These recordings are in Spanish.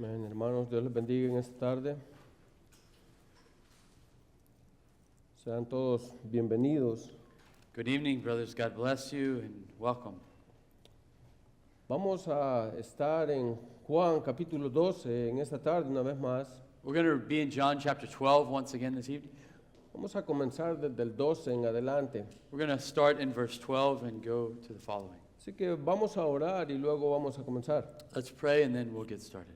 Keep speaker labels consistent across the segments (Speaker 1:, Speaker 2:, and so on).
Speaker 1: Amén, hermanos, Dios les bendiga en esta tarde. Sean todos bienvenidos.
Speaker 2: Good evening, brothers. God bless you and welcome.
Speaker 1: Vamos a estar en Juan capítulo 12 en esta tarde una vez más.
Speaker 2: We're going to be in John chapter 12 once again this evening.
Speaker 1: Vamos a comenzar desde el 12 en adelante.
Speaker 2: We're going to start in verse 12 and go to the following.
Speaker 1: Así que vamos a orar y luego vamos a comenzar.
Speaker 2: Let's pray and then we'll get started.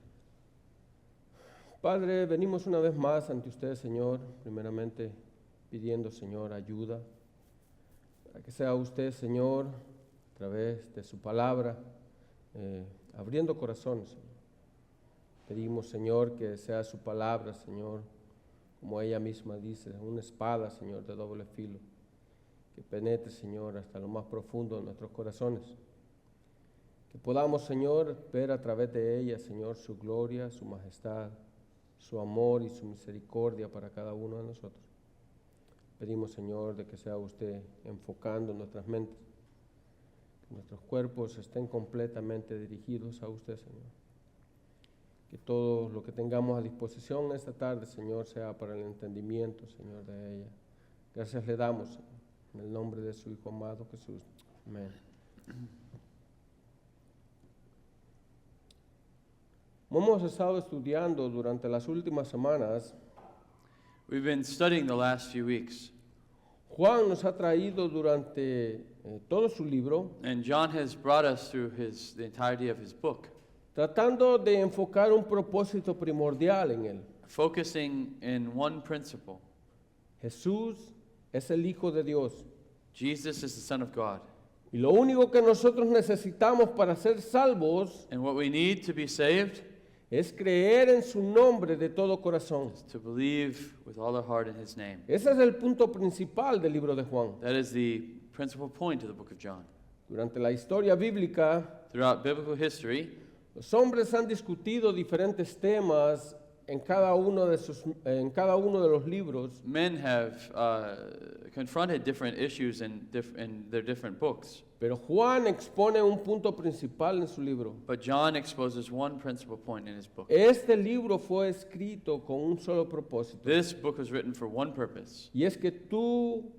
Speaker 1: Padre, venimos una vez más ante usted, Señor, primeramente pidiendo, Señor, ayuda, para que sea usted, Señor, a través de su palabra, abriendo corazones, Señor. Pedimos, Señor, que sea su palabra, Señor, como ella misma dice, una espada, Señor, de doble filo, que penetre, Señor, hasta lo más profundo de nuestros corazones. Que podamos, Señor, ver a través de ella, Señor, su gloria, su majestad, su amor y su misericordia para cada uno de nosotros. Pedimos, Señor, de que sea usted enfocando nuestras mentes, que nuestros cuerpos estén completamente dirigidos a usted, Señor. Que todo lo que tengamos a disposición esta tarde, Señor, sea para el entendimiento, Señor, de ella. Gracias le damos, Señor, en el nombre de su Hijo amado Jesús. Amén. Hemos estado estudiando durante las últimas semanas.
Speaker 2: We've been studying the last few weeks,
Speaker 1: Juan nos ha traído durante todo su libro,
Speaker 2: and John has brought us through the entirety of his book,
Speaker 1: tratando de enfocar un propósito primordial en él.
Speaker 2: focusing in one principle.
Speaker 1: Jesús es el Hijo de Dios.
Speaker 2: Jesus is the Son of God.
Speaker 1: Y lo único que nosotros necesitamos para ser salvos
Speaker 2: And what we need to be saved
Speaker 1: es creer en su nombre de todo corazón.
Speaker 2: is to believe with all our heart in his name.
Speaker 1: Ese es el punto principal del libro de Juan.
Speaker 2: That is the principal point of the book of John.
Speaker 1: Durante la historia bíblica,
Speaker 2: Throughout biblical history,
Speaker 1: los hombres han discutido diferentes temas en cada uno de los libros,
Speaker 2: men have confronted different issues in their different books.
Speaker 1: pero Juan expone un punto principal en su libro.
Speaker 2: But John exposes one principal point in his book.
Speaker 1: Este libro fue escrito con un solo propósito,
Speaker 2: This book was written for one purpose,
Speaker 1: y es que tú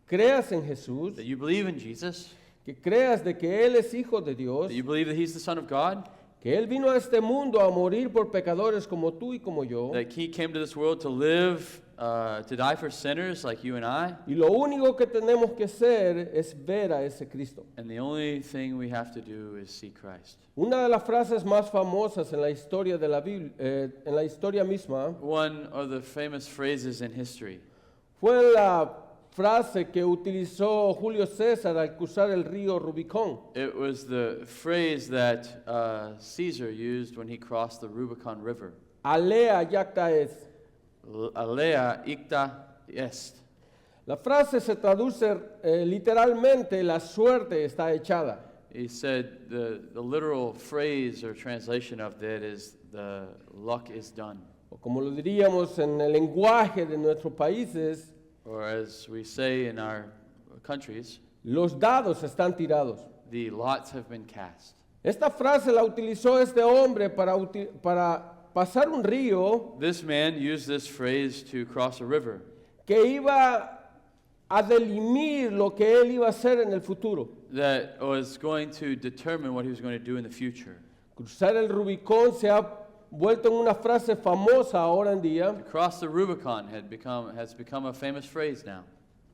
Speaker 1: creas en Jesús,
Speaker 2: that you believe in Jesus,
Speaker 1: que creas de que Él es Hijo de Dios,
Speaker 2: that you believe that he's the Son of God,
Speaker 1: que Él vino a este mundo a morir por pecadores como tú y como yo,
Speaker 2: that he came to this world to live, to die for sinners like you and I,
Speaker 1: y lo único que tenemos que hacer es ver a ese Cristo.
Speaker 2: and the only thing we have to do is see Christ.
Speaker 1: Una de las frases más famosas en la historia de la Biblia, en la historia misma,
Speaker 2: One of the famous phrases in history
Speaker 1: fue la frase que utilizó Julio César al cruzar el río Rubicón.
Speaker 2: It was the phrase that Caesar used when he crossed the Rubicon River.
Speaker 1: Alea jacta est.
Speaker 2: Alea icta est.
Speaker 1: La frase se traduce literalmente, la suerte está echada.
Speaker 2: He said the literal phrase or translation of that is the luck is done.
Speaker 1: O como lo diríamos en el lenguaje de nuestros países,
Speaker 2: Or as we say in our countries,
Speaker 1: los dados están tirados.
Speaker 2: the lots have been cast.
Speaker 1: Esta frase la utilizó este hombre para pasar un río
Speaker 2: This man used this phrase to cross a river
Speaker 1: que iba a delimir lo que él iba a hacer en el futuro.
Speaker 2: that was going to determine what he was going to do in the future.
Speaker 1: Cruzar el Rubicón se ha vuelto en una frase famosa ahora en día.
Speaker 2: To cross the Rubicon has become a famous phrase now.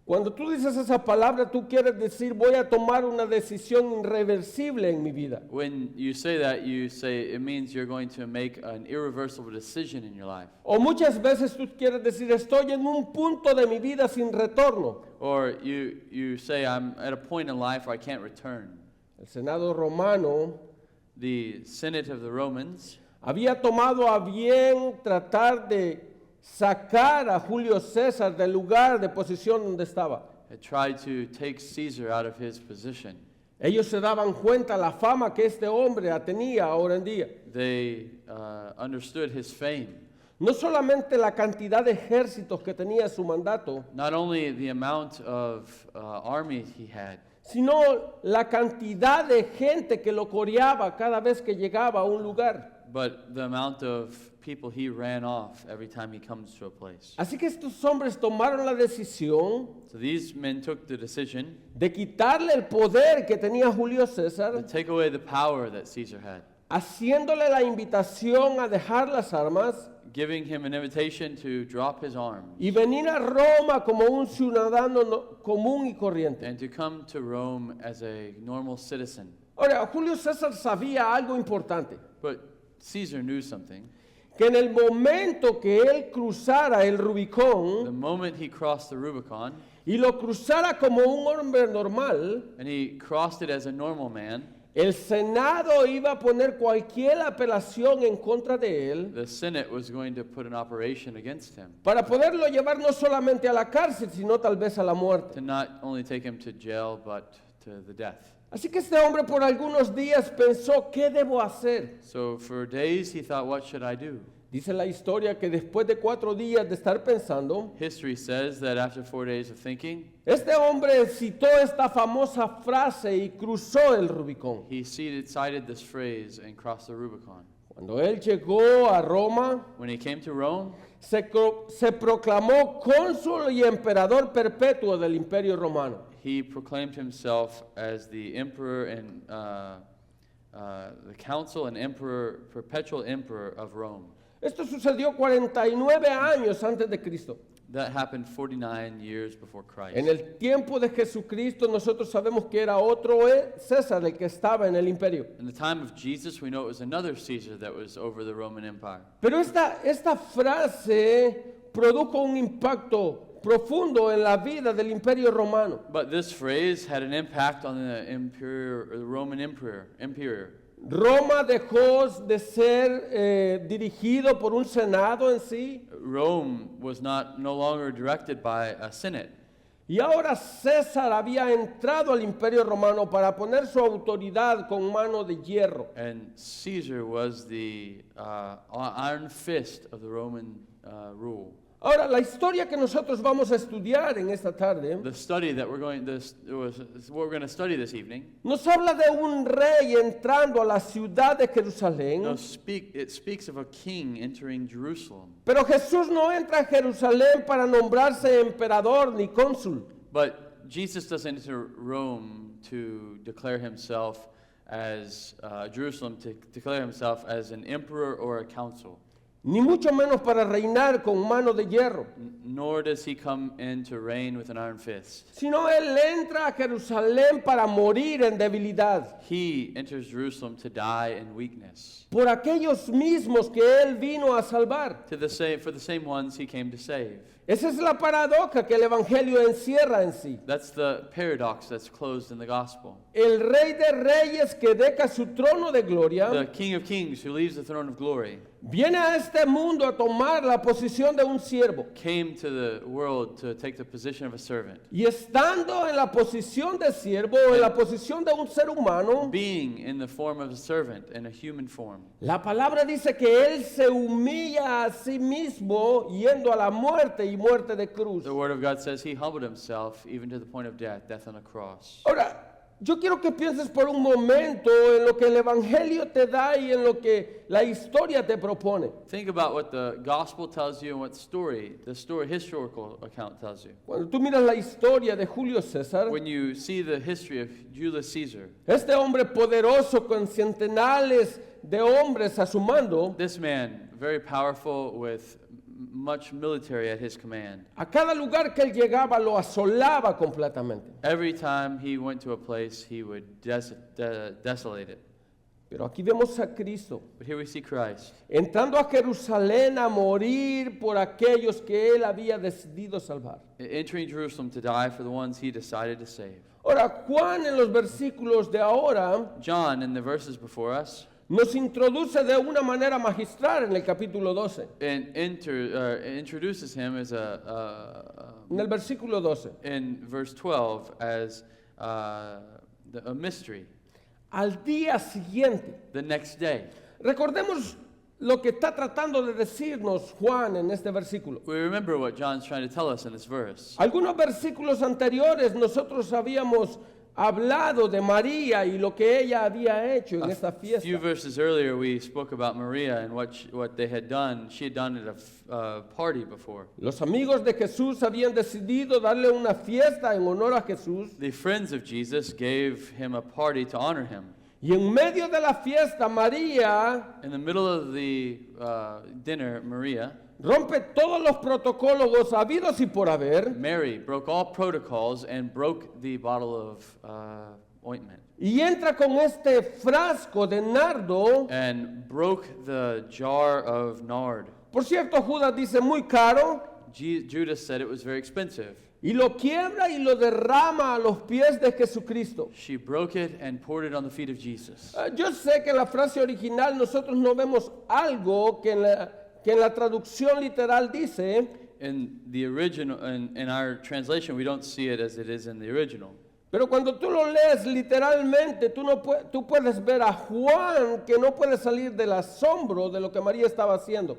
Speaker 1: Cuando tú dices esa palabra, tú quieres decir, voy a tomar una decisión irreversible en mi vida.
Speaker 2: When you say that, you say it means you're going to make an irreversible decision in your life.
Speaker 1: O muchas veces tú quieres decir, estoy en un punto de mi vida sin retorno.
Speaker 2: Or you say, I'm at a point in life where I can't return.
Speaker 1: El Senado romano
Speaker 2: The Senate of the Romans
Speaker 1: había tomado a bien tratar de sacar a Julio César del lugar de posición donde estaba.
Speaker 2: had tried to take Caesar out of his position.
Speaker 1: Ellos se daban cuenta la fama que este hombre tenía ahora en día.
Speaker 2: They understood his fame.
Speaker 1: No solamente la cantidad de ejércitos que tenía su mandato,
Speaker 2: Not only the amount of army he had,
Speaker 1: sino la cantidad de gente que lo coreaba cada vez que llegaba a un lugar.
Speaker 2: but the amount of people he ran off every time he comes to a place.
Speaker 1: Así que estos hombres tomaron la decisión
Speaker 2: So these men took the decision
Speaker 1: de quitarle el poder que tenía Julio
Speaker 2: to
Speaker 1: César,
Speaker 2: take away the power that Caesar had,
Speaker 1: haciéndole la invitación a dejar las armas
Speaker 2: giving him an invitation to drop his arms
Speaker 1: y venir a Roma como un ciudadano común y corriente.
Speaker 2: and to come to Rome as a normal citizen.
Speaker 1: Ahora, Julio César sabía algo importante,
Speaker 2: But Caesar knew something.
Speaker 1: que en el momento que él cruzara el
Speaker 2: The
Speaker 1: Rubicón
Speaker 2: moment he crossed the Rubicon,
Speaker 1: y lo cruzara como un hombre normal,
Speaker 2: and he crossed it as a normal man,
Speaker 1: el Senado iba a poner cualquier apelación en contra de él
Speaker 2: the Senate was going to put an operation against him
Speaker 1: para poderlo llevar no solamente a la cárcel, sino tal vez a la muerte.
Speaker 2: to not only take him to jail, but to the death.
Speaker 1: Así que este hombre por algunos días pensó, ¿qué debo hacer?
Speaker 2: So for days he thought, what should I do?
Speaker 1: Dice la historia que después de 4 días de estar pensando,
Speaker 2: History says that after 4 days of thinking,
Speaker 1: este hombre citó esta famosa frase y cruzó el Rubicón.
Speaker 2: he cited this phrase and crossed the Rubicon.
Speaker 1: Cuando él llegó a Roma,
Speaker 2: When he came to Rome,
Speaker 1: se proclamó cónsul y emperador perpetuo del Imperio Romano.
Speaker 2: he proclaimed himself as the emperor and the council and emperor, perpetual emperor of Rome.
Speaker 1: Esto sucedió 49 años antes de Cristo.
Speaker 2: That happened 49 years before Christ.
Speaker 1: En el tiempo de Jesucristo nosotros sabemos que era otro César el que estaba en el imperio.
Speaker 2: In the time of Jesus, we know it was another Caesar that was over the Roman Empire.
Speaker 1: Pero esta frase produjo un impacto profundo en la vida del imperio romano.
Speaker 2: But this phrase had an impact on the Roman emperor.
Speaker 1: Roma dejó de ser dirigido por un senado en sí,
Speaker 2: Rome was no longer directed by a senate.
Speaker 1: y ahora César había entrado al imperio romano para poner su autoridad con mano de hierro.
Speaker 2: And Caesar was the iron fist of the Roman rule.
Speaker 1: Ahora, la historia que nosotros vamos a estudiar en esta tarde
Speaker 2: The study that what we're going to study this evening,
Speaker 1: nos habla de un rey entrando a la ciudad de Jerusalén.
Speaker 2: it speaks of a king entering Jerusalem.
Speaker 1: Pero Jesús no entra a Jerusalén para nombrarse emperador ni cónsul.
Speaker 2: But Jesus doesn't enter Rome to declare himself as Jerusalem, to declare himself as an emperor or a council.
Speaker 1: Ni mucho menos para reinar con mano de hierro.
Speaker 2: Nor does he come in to reign with an iron fist.
Speaker 1: Sino él entra a Jerusalén para morir en debilidad.
Speaker 2: He enters Jerusalem to die in weakness.
Speaker 1: Por aquellos mismos que él vino a salvar.
Speaker 2: For the same ones he came to save.
Speaker 1: Esa es la paradoja que el Evangelio encierra en sí.
Speaker 2: That's the paradox that's closed in the gospel.
Speaker 1: El Rey de Reyes que deja su trono de gloria
Speaker 2: The King of Kings who leaves the throne of glory
Speaker 1: viene a este mundo a tomar la posición de un siervo.
Speaker 2: came to the world to take the position of a servant.
Speaker 1: Y estando en la posición de siervo, en la posición de un ser humano,
Speaker 2: Being in the form of a servant, in a human form.
Speaker 1: la palabra dice que él se humilla a sí mismo yendo a la muerte y muerte de cruz.
Speaker 2: The Word of God says he humbled himself even to the point of death on a cross.
Speaker 1: Ahora, yo quiero que pienses por un momento en lo que el Evangelio te da y en lo que la historia te propone.
Speaker 2: Think about what the gospel tells you and what the historical account tells you.
Speaker 1: Cuando tú miras la historia de Julio César,
Speaker 2: When you see the history of Julius Caesar,
Speaker 1: este hombre poderoso con centenares de hombres a su mando,
Speaker 2: this man, very powerful with much military at his command.
Speaker 1: a cada lugar que él llegaba lo asolaba completamente.
Speaker 2: Every time he went to a place, he would desolate it.
Speaker 1: Pero aquí vemos a Cristo
Speaker 2: But here we see Christ
Speaker 1: entrando a Jerusalén a morir por aquellos que él había decidido salvar.
Speaker 2: entering Jerusalem to die for the ones he decided to save.
Speaker 1: Ahora, Juan en los versículos de ahora
Speaker 2: John, in the verses before us,
Speaker 1: nos introduce de una manera magistral en el capítulo 12.
Speaker 2: and introduces him as
Speaker 1: En el versículo 12.
Speaker 2: in verse 12 as a mystery.
Speaker 1: Al día siguiente.
Speaker 2: The next day.
Speaker 1: Recordemos lo que está tratando de decirnos Juan en este versículo.
Speaker 2: We remember what John's trying to tell us in this verse.
Speaker 1: Algunos versículos anteriores nosotros habíamos hablado de María y lo que ella había hecho en esta
Speaker 2: A few
Speaker 1: fiesta.
Speaker 2: verses earlier, we spoke about Maria and what they had done. She had done at a party before.
Speaker 1: Los amigos de Jesús habían decidido darle una fiesta en honor a Jesús.
Speaker 2: The friends of Jesus gave him a party to honor him.
Speaker 1: Y en medio de la fiesta, María
Speaker 2: In the middle of the dinner, Maria,
Speaker 1: rompe todos los protocolos habidos y por haber
Speaker 2: Mary broke all protocols and broke the bottle of ointment
Speaker 1: y entra con este frasco de nardo.
Speaker 2: and broke the jar of nard.
Speaker 1: Por cierto, Judas dice muy caro,
Speaker 2: Judas said it was very expensive.
Speaker 1: y lo quiebra y lo derrama a los pies de Jesucristo.
Speaker 2: She broke it and poured it on the feet of Jesus.
Speaker 1: Yo sé que en la frase original nosotros no vemos algo que en la traducción literal dice,
Speaker 2: In the original, in our translation, we don't see it as it is in the original.
Speaker 1: pero cuando tú lo lees literalmente, tú puedes ver a Juan que no puede salir del asombro de lo que María estaba haciendo.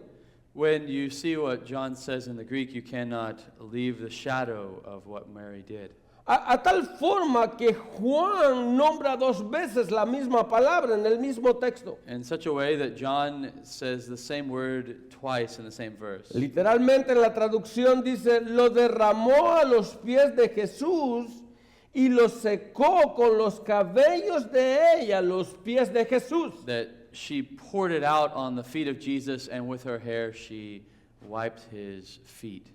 Speaker 2: When you see what John says in the Greek, you cannot leave the shadow of what Mary did.
Speaker 1: A tal forma que Juan nombra dos veces la misma palabra en el mismo texto.
Speaker 2: In such a way that John says the same word twice in the same verse.
Speaker 1: Literalmente en la traducción dice, lo derramó a los pies de Jesús y lo secó con los cabellos de ella, los pies de Jesús.
Speaker 2: That she poured it out on the feet of Jesus, and with her hair she wiped his feet.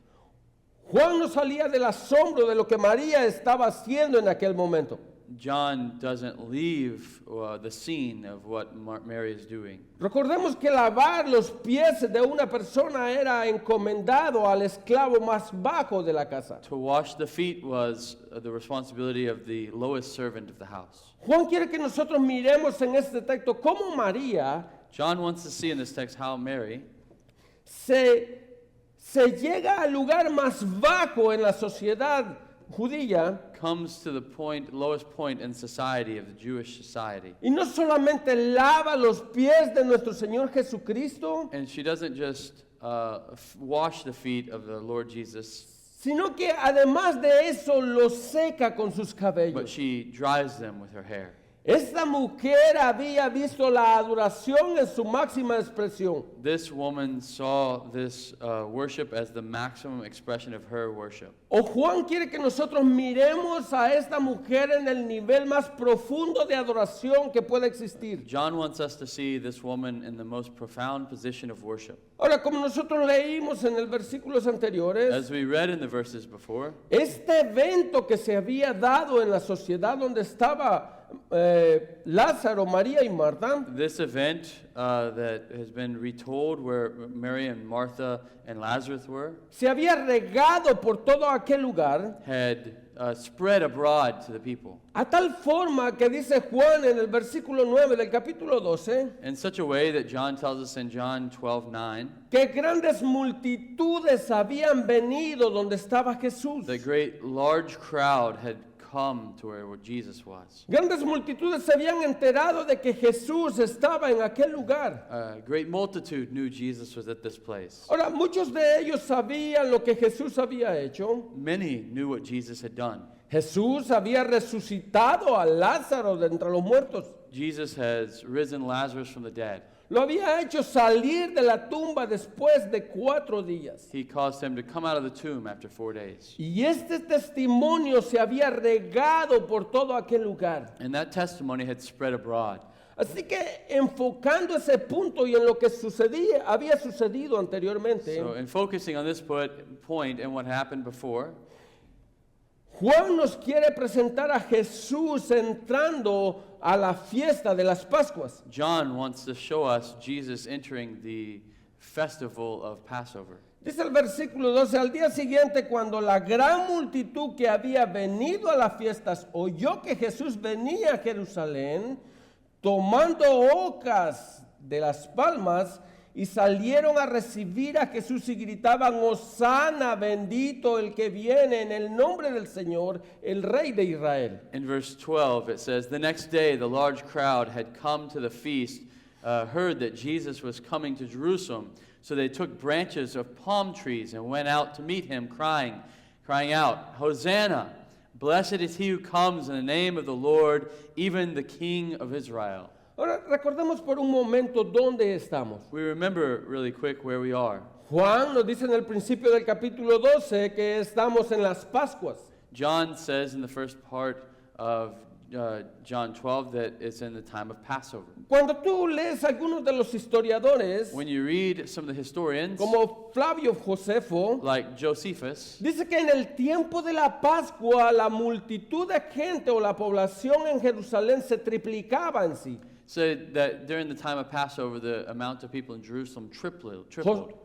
Speaker 1: Juan no salía del asombro de lo que María estaba haciendo en aquel momento.
Speaker 2: John doesn't leave the scene of what Mary is doing.
Speaker 1: Recordemos que lavar los pies de una persona era encomendado al esclavo más bajo de la casa.
Speaker 2: To wash the feet was the responsibility of the lowest servant of the house.
Speaker 1: Juan quiere que nosotros miremos en este texto cómo María
Speaker 2: John wants to see in this text how Mary
Speaker 1: se llega al lugar más bajo en la sociedad judía
Speaker 2: comes to the lowest point in society, of the Jewish society.
Speaker 1: y no solamente lava los pies de nuestro Señor Jesucristo,
Speaker 2: And she doesn't just wash the feet of the Lord Jesus,
Speaker 1: sino que además de eso los seca con sus
Speaker 2: but
Speaker 1: cabellos.
Speaker 2: she dries them with her hair.
Speaker 1: Esta mujer había visto la adoración en su máxima expresión.
Speaker 2: This woman saw this worship as the maximum expression of her worship.
Speaker 1: O Juan quiere que nosotros miremos a esta mujer en el nivel más profundo de adoración que pueda existir.
Speaker 2: John wants us to see this woman in the most profound position of worship.
Speaker 1: Ahora, como nosotros leímos en los versículos anteriores,
Speaker 2: As we read in the verses before,
Speaker 1: este evento que se había dado en la sociedad donde estaba Lázaro, María y Marta,
Speaker 2: this event that has been retold where Mary and Martha and Lazarus were
Speaker 1: se había regado por todo aquel lugar,
Speaker 2: had spread abroad to the people
Speaker 1: a tal forma que dice Juan en el versículo 9 del capítulo 12,
Speaker 2: in such a way that John tells us in John 12:9
Speaker 1: que grandes multitudes habían venido donde estaba Jesús.
Speaker 2: the great large crowd had come to where Jesus was.
Speaker 1: Grandes multitudes se habían enterado de que Jesús estaba en aquel lugar.
Speaker 2: A great multitude knew Jesus was at this place.
Speaker 1: Ahora, muchos de ellos sabían lo que Jesús había hecho.
Speaker 2: Many knew what Jesus had done.
Speaker 1: Jesús había resucitado a Lázaro de entre los muertos.
Speaker 2: Jesus has risen Lazarus from the dead.
Speaker 1: Lo había hecho salir de la tumba después de 4 días.
Speaker 2: He caused him to come out of the tomb after 4 days.
Speaker 1: Y este testimonio se había regado por todo aquel lugar.
Speaker 2: And that testimony had spread abroad.
Speaker 1: Así que enfocando ese punto y en lo que había sucedido anteriormente,
Speaker 2: So in focusing on this point and what happened before,
Speaker 1: Juan nos quiere presentar a Jesús entrando a la fiesta de las Pascuas.
Speaker 2: John wants to show us Jesus entering the festival of Passover.
Speaker 1: Dice el versículo 12, al día siguiente cuando la gran multitud que había venido a las fiestas oyó que Jesús venía a Jerusalén, tomando ocas de las palmas, y salieron a recibir a Jesús y gritaban, Hosana, bendito el que viene en el nombre del Señor, el Rey de Israel.
Speaker 2: In verse 12, it says, the next day the large crowd had come to the feast, heard that Jesus was coming to Jerusalem. So they took branches of palm trees and went out to meet him, crying out, Hosanna! Blessed is he who comes in the name of the Lord, even the King of Israel.
Speaker 1: Ahora, recordemos por un momento dónde estamos.
Speaker 2: We remember really quick where we are.
Speaker 1: Juan nos dice en el principio del capítulo 12 que estamos en las Pascuas.
Speaker 2: John says in the first part of John 12 that it's in the time of Passover.
Speaker 1: Cuando tú lees algunos de los historiadores,
Speaker 2: When you read some of the historians,
Speaker 1: como Flavio Josefo,
Speaker 2: like Josephus,
Speaker 1: dice que en el tiempo de la Pascua la multitud de gente o la población en Jerusalén se triplicaba en sí.
Speaker 2: said that during the time of Passover, the amount of people in Jerusalem tripled.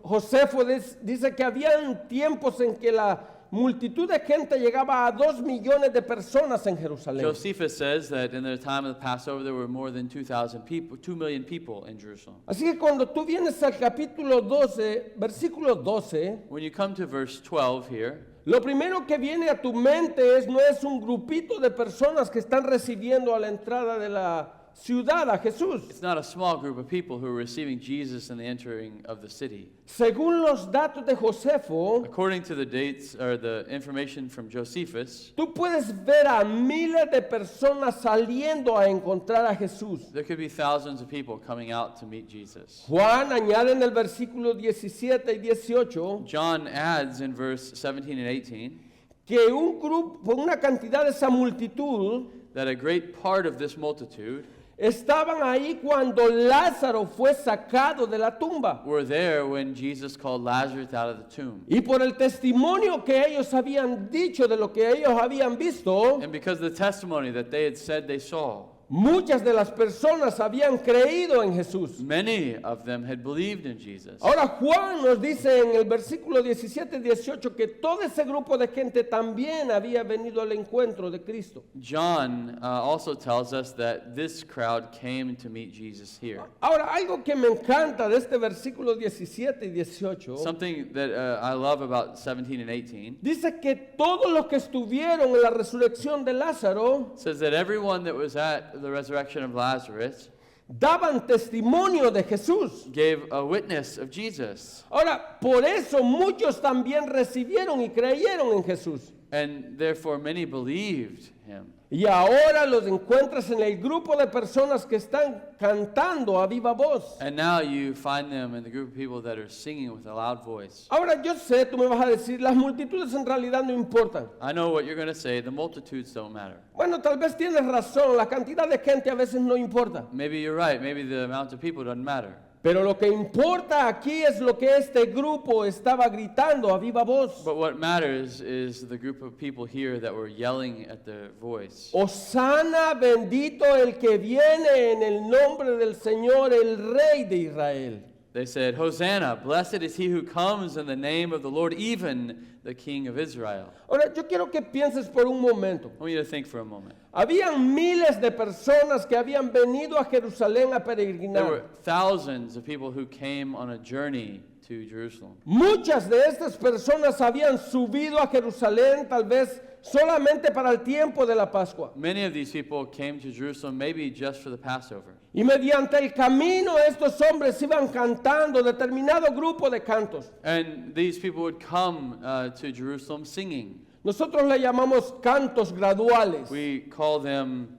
Speaker 1: Josefo dice que habían tiempos en que la multitud de gente llegaba a 2 millones de personas en Jerusalén.
Speaker 2: Josephus says that in the time of the Passover, there were more than 2,000 people, 2 million people in Jerusalem.
Speaker 1: Así que cuando tú vienes al capítulo 12, versículo 12,
Speaker 2: When you come to verse 12 here,
Speaker 1: lo primero que viene a tu mente no es un grupito de personas que están recibiendo a la entrada de la ciudad a Jesús.
Speaker 2: it's not a small group of people who are receiving Jesus in the entering of the city.
Speaker 1: Según los datos de Josefo,
Speaker 2: According to the dates or the information from Josephus,
Speaker 1: tú puedes ver a miles de personas saliendo a encontrar a Jesús.
Speaker 2: there could be thousands of people coming out to meet Jesus.
Speaker 1: Juan añade en el versículo 17 y 18
Speaker 2: John adds in verse 17 and 18
Speaker 1: que un grupo, una cantidad de esa multitud
Speaker 2: that a great part of this multitude
Speaker 1: estaban ahí cuando Lázaro fue sacado de la tumba.
Speaker 2: were there when Jesus called Lazarus out of the tomb.
Speaker 1: Y por el testimonio que ellos habían dicho de lo que ellos habían visto,
Speaker 2: And because of the testimony that they had said they saw,
Speaker 1: muchas de las personas habían creído en Jesús.
Speaker 2: many of them had believed in Jesus.
Speaker 1: Ahora Juan nos dice en el versículo 17 y 18 que todo ese grupo de gente también había venido al encuentro de Cristo.
Speaker 2: John also tells us that this crowd came to meet Jesus here.
Speaker 1: Ahora, algo que me encanta de este versículo 17 y 18,
Speaker 2: Something that I love about 17 and 18
Speaker 1: dice que todos los que estuvieron en la resurrección de Lázaro
Speaker 2: says that everyone that was at the resurrection of Lazarus
Speaker 1: daban testimonio de Jesús.
Speaker 2: gave a witness of Jesus.
Speaker 1: Ahora, por eso muchos también recibieron y creyeron en Jesús.
Speaker 2: And therefore many believed him.
Speaker 1: Y ahora los encuentras en el grupo de personas que están cantando a viva voz.
Speaker 2: And now you find them in the group of people that are singing with a loud voice.
Speaker 1: Ahora yo sé, tú me vas a decir, las multitudes en realidad no importan.
Speaker 2: I know what you're going to say. The multitudes don't matter.
Speaker 1: Bueno, tal vez tienes razón, la cantidad de gente a veces no importa.
Speaker 2: Maybe you're right. Maybe the amount of people doesn't matter.
Speaker 1: Pero lo que importa aquí es lo que este grupo estaba gritando a viva voz.
Speaker 2: But what matters is the group of people here that were yelling at their voice.
Speaker 1: Hosana, bendito el que viene en el nombre del Señor, el Rey de Israel.
Speaker 2: They said, Hosanna, blessed is he who comes in the name of the Lord, even the King of Israel.
Speaker 1: Ahora, yo quiero que pienses por un momento.
Speaker 2: I want you to think for a moment.
Speaker 1: Habían miles de personas que habían venido a Jerusalén a
Speaker 2: There
Speaker 1: peregrinar.
Speaker 2: were thousands of people who came on a journey to Jerusalem.
Speaker 1: Muchas de estas personas habían subido a Jerusalén tal vez solamente para el tiempo de la Pascua.
Speaker 2: Many of these people came to Jerusalem maybe just for the Passover.
Speaker 1: Y mediante el camino estos hombres iban cantando determinado grupo de cantos.
Speaker 2: And these people would come to Jerusalem singing.
Speaker 1: Nosotros le llamamos cantos graduales.
Speaker 2: We call them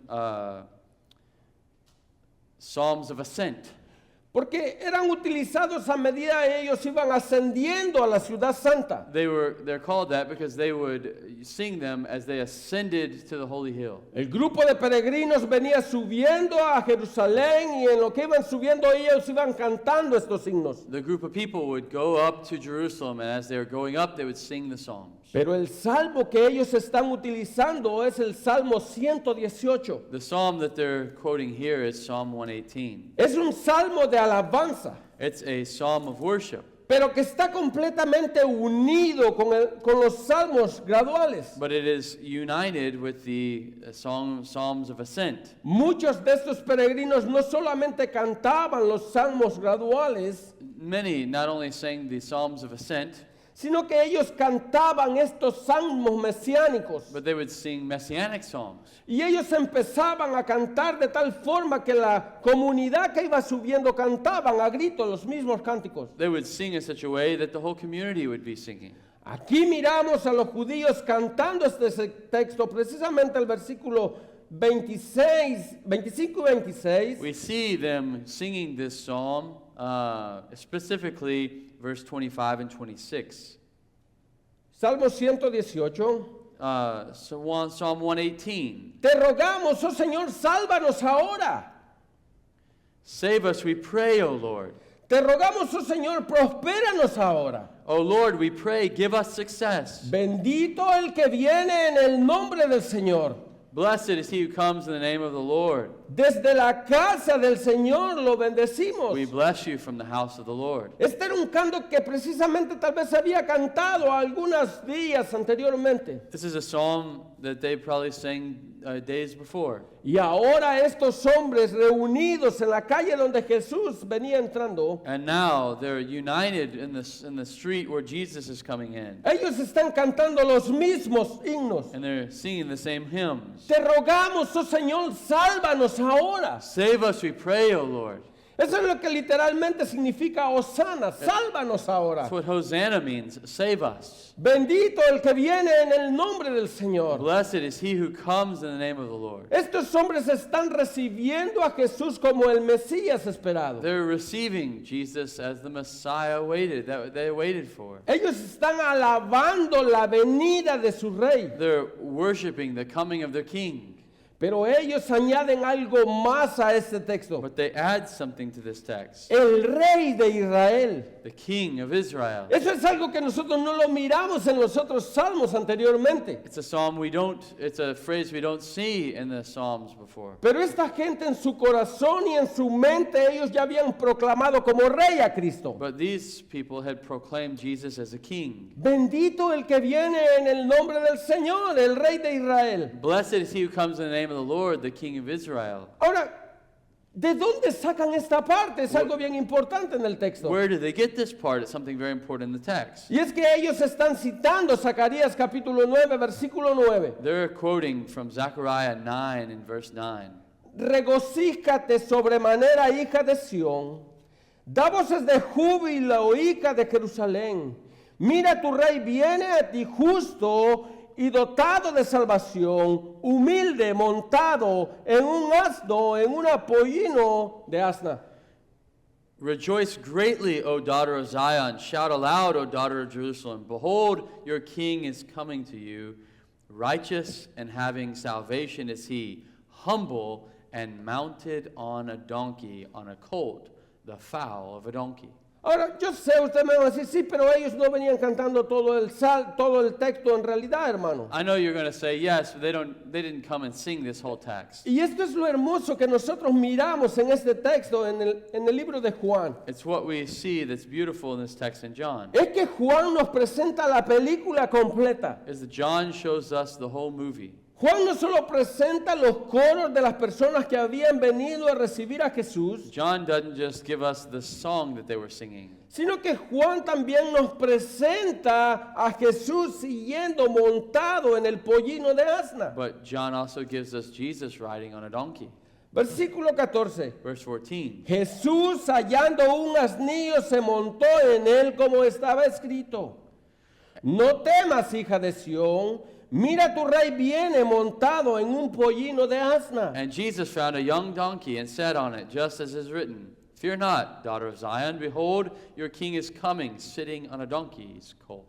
Speaker 2: Psalms of Ascent.
Speaker 1: Porque eran utilizados a medida ellos iban ascendiendo a la ciudad santa.
Speaker 2: They're called that because they would sing them as they ascended to the holy hill.
Speaker 1: El grupo de peregrinos venía subiendo a Jerusalén y en lo que iban subiendo ellos iban cantando estos himnos.
Speaker 2: The group of people would go up to Jerusalem, and as they were going up, they would sing the psalms.
Speaker 1: Pero el salmo que ellos están utilizando es el Salmo 118.
Speaker 2: The psalm that they're quoting here is Psalm 118.
Speaker 1: Es un salmo de alabanza,
Speaker 2: It's a psalm of worship,
Speaker 1: pero que está completamente unido con los salmos graduales.
Speaker 2: but it is united with the Psalms of Ascent.
Speaker 1: Muchos de estos peregrinos no solamente cantaban los salmos graduales,
Speaker 2: Many not only sang the Psalms of Ascent,
Speaker 1: sino que ellos cantaban estos salmos mesiánicos.
Speaker 2: but they would sing messianic psalms.
Speaker 1: Y ellos empezaban a cantar de tal forma que la comunidad que iba subiendo cantaban a gritos los mismos cánticos.
Speaker 2: They would sing in such a way that the whole community would be singing.
Speaker 1: Aquí miramos a los judíos cantando este texto, precisamente el versículo 25 y 26.
Speaker 2: We see them singing this psalm, specifically verse 25 and 26.
Speaker 1: Salmo 118.
Speaker 2: Psalm 118.
Speaker 1: Te rogamos, oh Señor, sálvanos ahora.
Speaker 2: Save us, we pray, O Lord.
Speaker 1: Te rogamos, oh Señor, prospéranos ahora.
Speaker 2: O Lord, we pray, give us success.
Speaker 1: Bendito el que viene en el nombre del Señor.
Speaker 2: Blessed is he who comes in the name of the Lord.
Speaker 1: Desde la casa del Señor lo bendecimos.
Speaker 2: We bless you from the house of the Lord.
Speaker 1: Este era un canto que precisamente tal vez se había cantado algunos días anteriormente.
Speaker 2: This is a psalm that they probably sang days before.
Speaker 1: Y ahora estos hombres reunidos en la calle donde Jesús venía entrando,
Speaker 2: And now they're united in the street where Jesus is coming in.
Speaker 1: ellos están cantando los mismos himnos.
Speaker 2: And they're singing the same hymns.
Speaker 1: Te rogamos, oh Señor, sálvanos ahora.
Speaker 2: Save us, we pray, O Lord.
Speaker 1: Eso es lo que literalmente significa Hosana, sálvanos ahora.
Speaker 2: That's what Hosanna means, save us.
Speaker 1: Bendito el que viene en el nombre del Señor.
Speaker 2: Blessed is he who comes in the name of the Lord.
Speaker 1: Estos hombres están recibiendo a Jesús como el Mesías esperado.
Speaker 2: They're receiving Jesus as the Messiah that they waited for.
Speaker 1: Ellos están alabando la venida de su rey.
Speaker 2: They're worshiping the coming of their king.
Speaker 1: Pero ellos añaden algo más a este texto.
Speaker 2: But they add something to this text.
Speaker 1: El rey de Israel.
Speaker 2: The king of Israel.
Speaker 1: Eso es algo que nosotros no lo miramos en los otros salmos anteriormente.
Speaker 2: It's a phrase we don't see in the Psalms before.
Speaker 1: Pero esta gente en su corazón y en su mente ellos ya habían proclamado como rey a Cristo.
Speaker 2: But these people had proclaimed Jesus as a king.
Speaker 1: Bendito el que viene en el nombre del Señor, el rey de Israel.
Speaker 2: Blessed is he who comes in the name of the Lord, the king of Israel.
Speaker 1: Ahora, ¿de dónde sacan esta parte? Es algo bien importante en el texto.
Speaker 2: Where do they get this part? It's something very important in the text.
Speaker 1: Y es que ellos están citando Zacarías capítulo 9, versículo 9.
Speaker 2: They're quoting from Zechariah 9 in verse 9.
Speaker 1: Regocíjate sobremanera, hija de Sión. Da voces de júbilo, hija de Jerusalén. Mira, tu rey viene a ti justo y dotado de salvación, humilde, montado en un asno, en un pollino de asna.
Speaker 2: Rejoice greatly, O daughter of Zion. Shout aloud, O daughter of Jerusalem. Behold, your king is coming to you. Righteous and having salvation is he, humble and mounted on a donkey, on a colt, the foal of a donkey.
Speaker 1: Ahora, yo sé, usted me va a decir, sí, pero ellos no venían cantando todo el texto en realidad, hermano.
Speaker 2: I know you're going to say yes, but they didn't come and sing this whole text.
Speaker 1: Y esto es lo hermoso que nosotros miramos en este texto, en el libro de Juan.
Speaker 2: It's what we see that's beautiful in this text in John.
Speaker 1: Es que Juan nos presenta la película completa.
Speaker 2: Is that John shows us the whole movie.
Speaker 1: Juan no solo presenta los coros de las personas que habían venido a recibir a Jesús,
Speaker 2: John doesn't just give us the song that they were singing,
Speaker 1: sino que Juan también nos presenta a Jesús siguiendo montado en el pollino de asna.
Speaker 2: but John also gives us Jesus riding on a donkey.
Speaker 1: Versículo 14.
Speaker 2: Verse 14.
Speaker 1: Jesús, hallando un asnillo, se montó en él como estaba escrito. No temas, hija de Sión, mira, tu rey viene montado en un pollino de asna.
Speaker 2: And Jesus found a young donkey and sat on it, just as is written, Fear not, daughter of Zion, behold, your king is coming, sitting on a donkey's colt.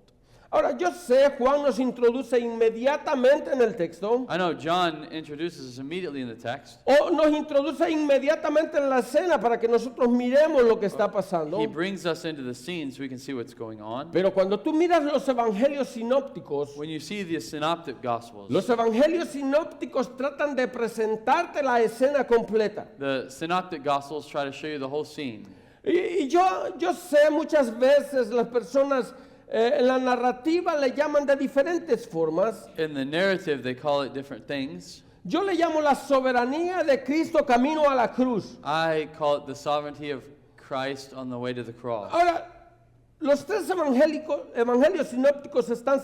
Speaker 1: Ahora, yo sé, Juan nos introduce inmediatamente en el texto,
Speaker 2: I know John introduces us immediately in the text.
Speaker 1: o nos introduce inmediatamente en la escena para que nosotros miremos lo que está pasando.
Speaker 2: He brings us into the scene so we can see what's going on.
Speaker 1: Pero cuando tú miras los evangelios sinópticos,
Speaker 2: When you see the synoptic gospels,
Speaker 1: los evangelios sinópticos tratan de presentarte la escena completa.
Speaker 2: the synoptic gospels try to show you the whole scene.
Speaker 1: Y yo sé muchas veces las personas en la narrativa le llaman de diferentes formas.
Speaker 2: In the narrative, they call it different things.
Speaker 1: Yo le llamo la soberanía de Cristo camino a la cruz.
Speaker 2: I call it the sovereignty of Christ on the way to the cross.
Speaker 1: Ahora, los tres evangelios sinópticos están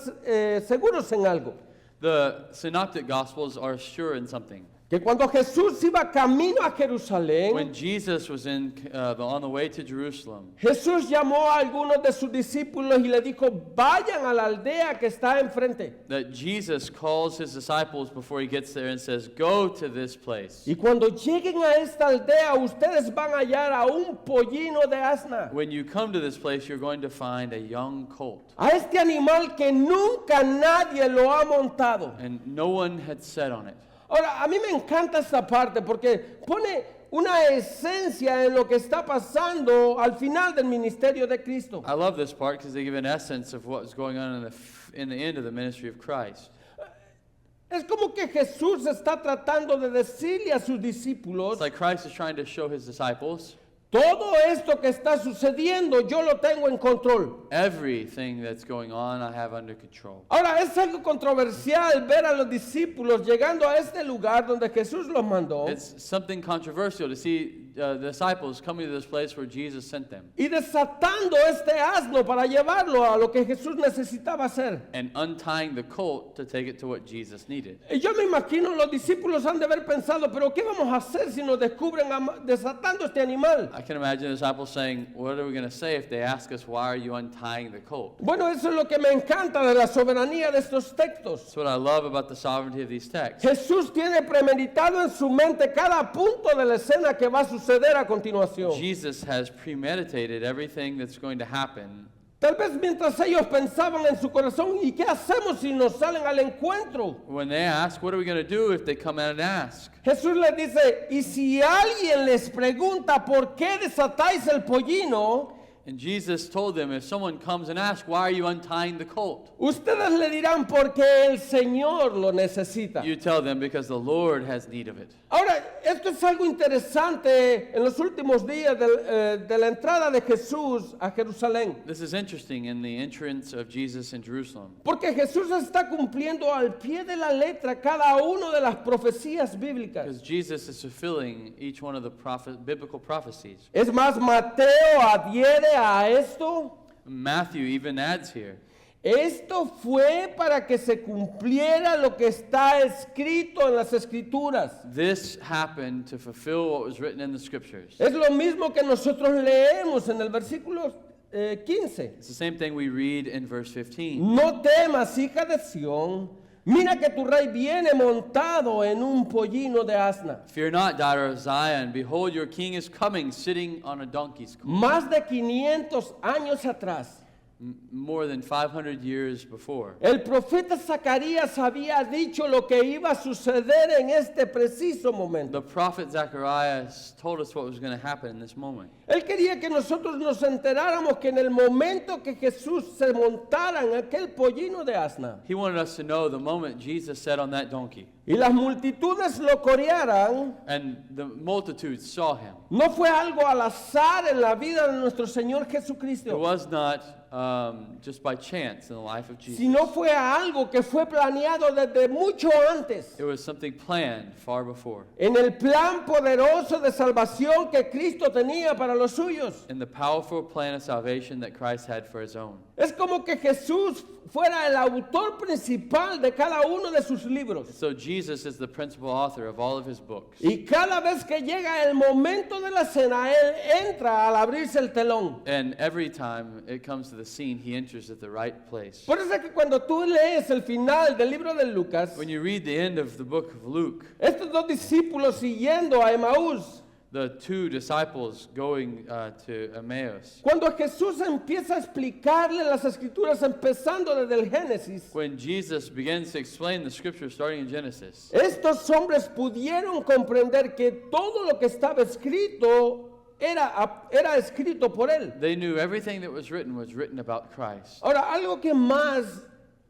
Speaker 1: seguros en algo.
Speaker 2: The synoptic gospels are sure in something.
Speaker 1: que cuando Jesús iba camino a Jerusalén,
Speaker 2: When Jesus was on the way to Jerusalem,
Speaker 1: Jesús llamó a algunos de sus discípulos y le dijo, vayan a la aldea que está enfrente.
Speaker 2: that Jesus calls his disciples before he gets there and says, "Go to this place.
Speaker 1: Y cuando lleguen a esta aldea, ustedes van a hallar a un pollino de asna.
Speaker 2: When you come to this place, you're going to find a young colt."
Speaker 1: A este animal que nunca nadie lo ha montado.
Speaker 2: And no one had sat on it.
Speaker 1: Ahora, a mí me encanta esta parte porque pone una esencia en lo que está pasando al final del ministerio de Cristo.
Speaker 2: I love this part because they give an essence of what's going on in the end of the ministry of Christ.
Speaker 1: Es como que Jesús está tratando de decirle a sus discípulos,
Speaker 2: It's like Christ is trying to show his disciples,
Speaker 1: todo esto que está sucediendo yo lo tengo en control.
Speaker 2: everything that's going on, I have under control.
Speaker 1: Ahora, es algo controversial ver a los discípulos llegando a este lugar donde Jesús los mandó
Speaker 2: It's something controversial to see the disciples coming to this place where Jesus sent them
Speaker 1: y desatando este asno para llevarlo a lo que Jesús necesitaba hacer.
Speaker 2: and untying the colt to take it to what Jesus needed.
Speaker 1: Y yo me imagino los discípulos han de haber pensado, pero ¿qué vamos a hacer si nos descubren desatando este animal?
Speaker 2: I can imagine the disciples saying, "What are we going to say if they ask us, why are you untying the colt?"
Speaker 1: Bueno, eso es lo que me encanta de la soberanía de estos textos.
Speaker 2: That's what I love about the sovereignty of these texts.
Speaker 1: Jesús tiene premeditado en su mente cada punto de la escena que va a suceder a continuación.
Speaker 2: Jesus has premeditated everything that's going to happen.
Speaker 1: Tal vez mientras ellos pensaban en su corazón, ¿y qué hacemos si nos salen al encuentro?
Speaker 2: When they ask, what are we going to do if they come out and ask?
Speaker 1: Jesús les dice, y si alguien les pregunta por qué desatáis el pollino,
Speaker 2: And Jesus told them, if someone comes and asks, why are you untying the colt?
Speaker 1: ustedes le dirán porque el Señor lo necesita.
Speaker 2: You tell them, because the Lord has need of it.
Speaker 1: Ahora, esto es algo interesante en los últimos días de la entrada de Jesús a Jerusalén.
Speaker 2: This is interesting in the entrance of Jesus in Jerusalem.
Speaker 1: Porque Jesús está cumpliendo al pie de la letra cada una de las profecías bíblicas.
Speaker 2: Because Jesus is fulfilling each one of the biblical prophecies.
Speaker 1: Es más, Mateo adhiere a esto.
Speaker 2: Matthew even adds here,
Speaker 1: Esto fue para que se cumpliera lo que está escrito en las Escrituras.
Speaker 2: this happened to fulfill what was written in the scriptures.
Speaker 1: Es lo mismo que nosotros leemos en el versículo 15.
Speaker 2: It's the same thing we read in verse 15.
Speaker 1: No temas, hija de Sión, mira que tu rey viene montado en un pollino de asna.
Speaker 2: Fear not, daughter of Zion. Behold, your king is coming, sitting on a donkey's colt.
Speaker 1: Más de 500 años atrás,
Speaker 2: More than 500 years before.
Speaker 1: el profeta Zacarías había dicho lo que iba a suceder en este preciso momento.
Speaker 2: The prophet Zacharias told us what was going to happen in this moment.
Speaker 1: Él quería que nosotros nos enteráramos que en el momento que Jesús se montara en aquel pollino de asna
Speaker 2: He wanted us to know the moment Jesus sat on that donkey
Speaker 1: y las multitudes lo corearan,
Speaker 2: and the multitudes saw him.
Speaker 1: no fue algo al azar en la vida de nuestro Señor
Speaker 2: It
Speaker 1: Jesucristo,
Speaker 2: was not just by chance in the life of Jesus.
Speaker 1: sino fue algo que fue planeado desde mucho antes.
Speaker 2: It was something planned far before.
Speaker 1: En el plan poderoso de salvación que Cristo tenía para los suyos.
Speaker 2: In the powerful plan of salvation that Christ had for his own.
Speaker 1: Es como que Jesús fuera el autor principal de cada uno de sus libros.
Speaker 2: So Jesus is the principal author of all of his books.
Speaker 1: Y cada vez que llega el momento de la cena, Él entra al abrirse el telón.
Speaker 2: And every time it comes to the scene, he enters at the right place.
Speaker 1: Por eso es que cuando tú lees el final del libro de Lucas,
Speaker 2: When you read the end of the book of Luke,
Speaker 1: estos dos discípulos siguiendo a Emaús,
Speaker 2: the two disciples going to Emmaus,
Speaker 1: cuando Jesús empieza a explicarle las escrituras empezando desde el Génesis,
Speaker 2: when Jesus begins to explain the scripture starting in Genesis,
Speaker 1: estos hombres pudieron comprender que todo lo que estaba escrito era escrito por Él.
Speaker 2: they knew everything that was written about Christ.
Speaker 1: Ahora,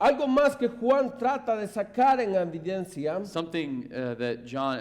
Speaker 1: algo más que Juan trata de sacar en evidencia
Speaker 2: Something that John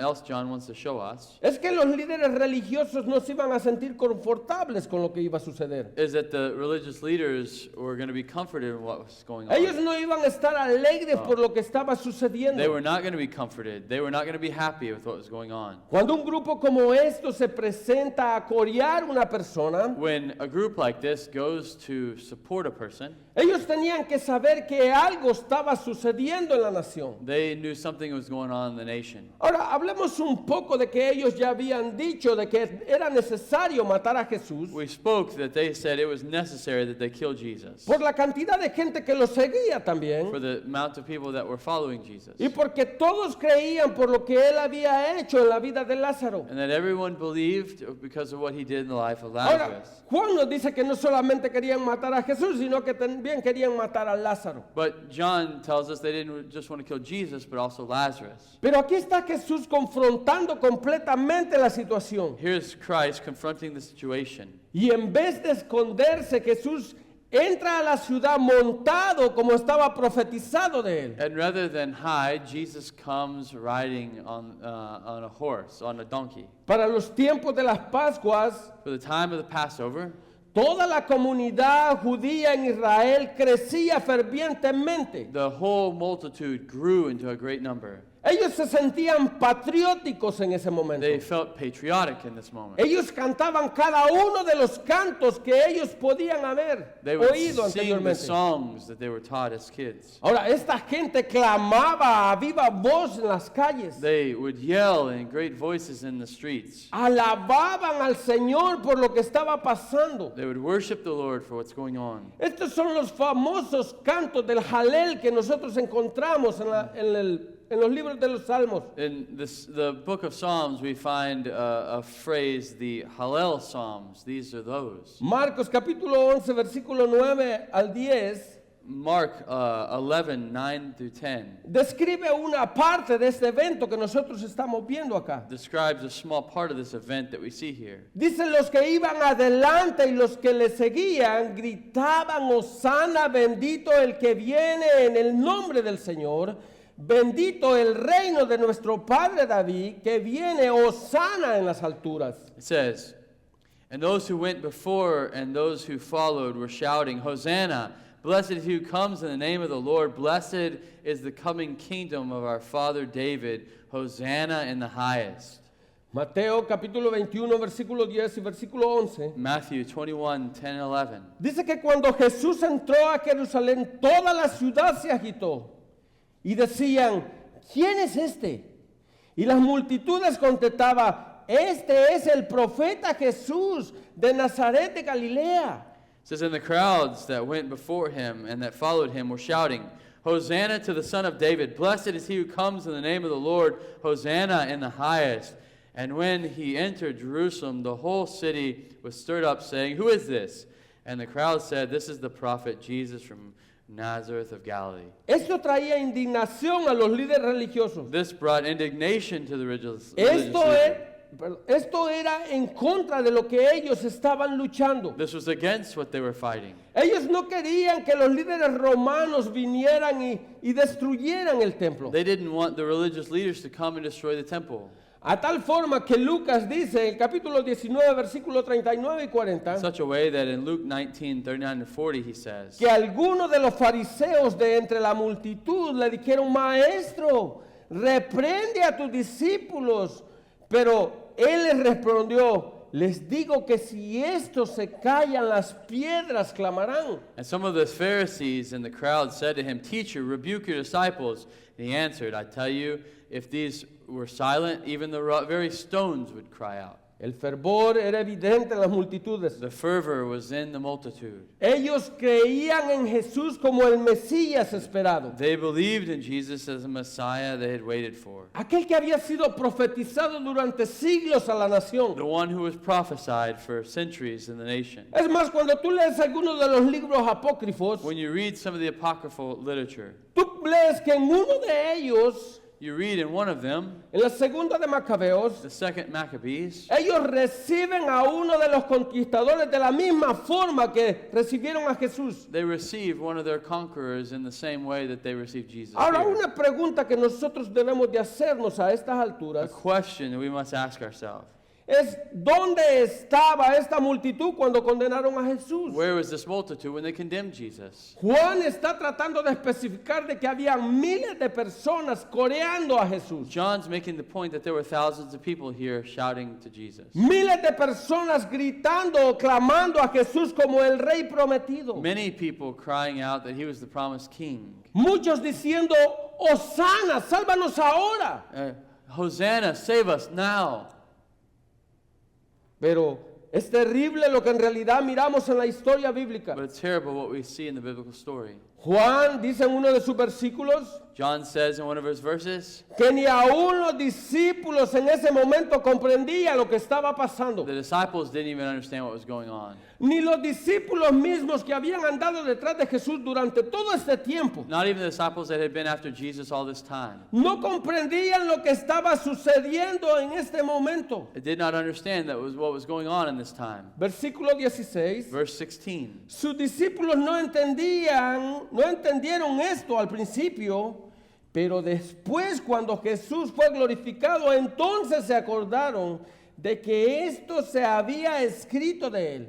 Speaker 2: wants to show us
Speaker 1: es que los líderes religiosos no se iban a sentir confortables con lo que iba a suceder.
Speaker 2: is that the religious leaders were going to be comforted in what was going
Speaker 1: Ellos
Speaker 2: on.
Speaker 1: no iban a estar alegres por lo que estaba
Speaker 2: They
Speaker 1: sucediendo.
Speaker 2: were not going to be comforted. They were not going to be happy with what was going on.
Speaker 1: Cuando un grupo como esto se presenta a corear una persona,
Speaker 2: When a group like this goes to support a person,
Speaker 1: ellos tenían que saber que algo estaba sucediendo en la nación.
Speaker 2: They knew something was going on in the nation.
Speaker 1: Ahora, hablemos un poco de que ellos ya habían dicho de que era necesario matar a Jesús
Speaker 2: We spoke that they said it was necessary that they kill Jesus
Speaker 1: por la cantidad de gente que lo seguía también
Speaker 2: for the amount of people that were following Jesus.
Speaker 1: y porque todos creían por lo que él había hecho en la vida de Lázaro.
Speaker 2: And that everyone believed because of what he did in the life of
Speaker 1: Ahora,
Speaker 2: Lazarus.
Speaker 1: Juan nos dice que no solamente querían matar a Jesús, sino que también querían matar a Lázaro.
Speaker 2: But John tells us they didn't just want to kill Jesus, but also Lazarus.
Speaker 1: Pero aquí está Jesús confrontando completamente la situación.
Speaker 2: Here's Christ confronting the situation.
Speaker 1: Y en vez de esconderse, Jesús entra a la ciudad montado como estaba profetizado de él.
Speaker 2: And rather than hide, Jesus comes riding on a horse, on a donkey.
Speaker 1: Para los tiempos de las Pascuas,
Speaker 2: For the time of the Passover,
Speaker 1: toda la comunidad judía en Israel crecía fervientemente.
Speaker 2: the whole multitude grew into a great number.
Speaker 1: Ellos se sentían patrióticos en ese momento.
Speaker 2: They felt patriotic in this moment.
Speaker 1: Ellos cantaban cada uno de los cantos que ellos podían haber
Speaker 2: They would
Speaker 1: oído
Speaker 2: sing the
Speaker 1: anteriormente.
Speaker 2: songs that they were taught as kids.
Speaker 1: Ahora, esta gente clamaba a viva voz en las calles.
Speaker 2: They would yell in great voices in the streets.
Speaker 1: Alababan al Señor por lo que estaba pasando.
Speaker 2: They would worship the Lord for what's going on.
Speaker 1: Estos son los famosos cantos del Jalel que nosotros encontramos en los libros de los Salmos.
Speaker 2: In the book of Psalms, we find a phrase, the Hallel Psalms. These are those.
Speaker 1: Marcos capítulo 11, versículo 9 al 10,
Speaker 2: Mark 11, 9 through 10
Speaker 1: describe una parte de este evento que nosotros estamos viendo acá.
Speaker 2: describes a small part of this event that we see here.
Speaker 1: Dicen los que iban adelante y los que le seguían gritaban, Hosana, bendito el que viene en el nombre del Señor. Bendito el reino de nuestro padre David, que viene Hosana en las alturas.
Speaker 2: It says, and those who went before and those who followed were shouting, Hosanna, blessed is he who comes in the name of the Lord. Blessed is the coming kingdom of our father David. Hosanna in the highest.
Speaker 1: Mateo capítulo 21, versículo 10 y versículo 11.
Speaker 2: Matthew 21, 10 and 11.
Speaker 1: Dice que cuando Jesús entró a Jerusalén, toda la ciudad se agitó. Y decían, ¿quién es este? Y las multitudes contestaban, este es el profeta Jesús de Nazaret de Galilea.
Speaker 2: It says, and the crowds that went before him and that followed him were shouting, Hosanna to the Son of David. Blessed is he who comes in the name of the Lord. Hosanna in the highest. And when he entered Jerusalem, the whole city was stirred up, saying, Who is this? And the crowd said, This is the prophet Jesus from Nazareth of Galilee.
Speaker 1: Esto traía indignación a los líderes religiosos.
Speaker 2: This brought indignation to the religious leaders.
Speaker 1: Esto era en contra de lo que ellos estaban luchando.
Speaker 2: This was against what they were fighting.
Speaker 1: Ellos no querían que los líderes romanos vinieran y destruyeran el templo.
Speaker 2: They didn't want the religious leaders to come and destroy the temple.
Speaker 1: A tal forma que Lucas dice en el capítulo 19, versículos 39 y 40,
Speaker 2: In such a way that in Luke 19, 39 and 40 he says,
Speaker 1: que algunos de los fariseos de entre la multitud le dijeron, Maestro, reprende a tus discípulos. Pero él les respondió, les digo que si estos se callan, las piedras clamarán.
Speaker 2: And some of the Pharisees in the crowd said to him, Teacher, rebuke your disciples. And he answered, I tell you, if these were silent, even the very stones would cry out.
Speaker 1: El fervor era evidente en las multitudes.
Speaker 2: The fervor was in the multitude.
Speaker 1: Ellos creían en Jesús como el Mesías esperado.
Speaker 2: They believed in Jesus as the Messiah they had waited for.
Speaker 1: Aquel que había sido profetizado durante siglos a la nación.
Speaker 2: The one who was prophesied for centuries in the nation.
Speaker 1: Es más, cuando tú lees algunos de los libros apócrifos,
Speaker 2: When you read some of the apocryphal literature,
Speaker 1: tú lees que en uno de ellos,
Speaker 2: you read in one of them,
Speaker 1: en la segunda de Macabeos,
Speaker 2: the second Maccabees,
Speaker 1: ellos reciben a uno de los conquistadores de la misma forma que recibieron a Jesús.
Speaker 2: they received one of their conquerors in the same way that they received Jesus.
Speaker 1: Ahora,
Speaker 2: here.
Speaker 1: una pregunta que nosotros debemos de hacernos a estas
Speaker 2: A
Speaker 1: alturas
Speaker 2: question that we must ask ourselves.
Speaker 1: es dónde estaba esta multitud cuando condenaron a Jesús.
Speaker 2: Where was this multitude when they condemned Jesus?
Speaker 1: Juan está tratando de especificar de que había miles de personas coreando a Jesús.
Speaker 2: John's making the point that there were thousands of people here shouting to Jesus.
Speaker 1: Miles de personas gritando, clamando a Jesús como el rey prometido.
Speaker 2: Many people crying out that he was the promised king.
Speaker 1: Muchos diciendo, Hosana, sálvanos ahora.
Speaker 2: Hosanna, save us now.
Speaker 1: Pero es terrible lo que en realidad miramos en la historia bíblica.
Speaker 2: But it's terrible what we see in the biblical story.
Speaker 1: Juan dice en uno de sus versículos
Speaker 2: John says in one of his verses,
Speaker 1: que ni aún los discípulos en ese momento comprendían lo que estaba pasando.
Speaker 2: the disciples didn't even understand what was going on.
Speaker 1: Ni los discípulos mismos que habían andado detrás de Jesús durante todo este tiempo.
Speaker 2: Not even the disciples that had been after Jesus all this time.
Speaker 1: No comprendían lo que estaba sucediendo en este momento.
Speaker 2: They did not understand that was what was going on in this time.
Speaker 1: Versículo 16.
Speaker 2: Verse 16.
Speaker 1: Sus discípulos no entendieron esto al principio, pero después cuando Jesús fue glorificado, entonces se acordaron de que esto se había escrito de él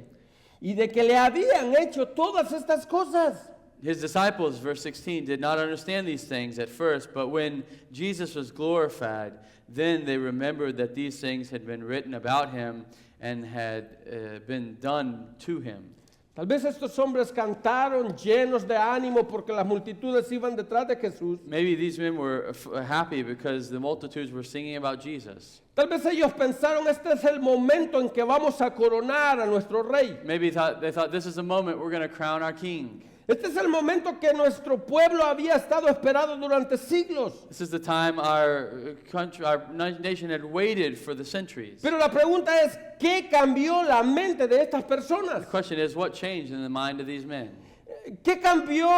Speaker 1: y de que le habían hecho todas estas cosas.
Speaker 2: His disciples, verse 16, did not understand these things at first, but when Jesus was glorified, then they remembered that these things had been written about him and had been done to him.
Speaker 1: Tal vez estos hombres cantaron llenos de ánimo porque las multitudes iban detrás de Jesús.
Speaker 2: Maybe these men were happy because the multitudes were singing about Jesus.
Speaker 1: Tal vez ellos pensaron, este es el momento en que vamos a coronar a nuestro rey.
Speaker 2: Maybe they thought this is the moment we're going to crown our king.
Speaker 1: Este es el momento que nuestro pueblo había estado esperando durante siglos.
Speaker 2: This is the time our country, our nation had waited for the centuries.
Speaker 1: Pero la pregunta es, ¿qué cambió la mente de estas personas?
Speaker 2: The question is, what changed in the mind of these men?
Speaker 1: ¿Qué cambió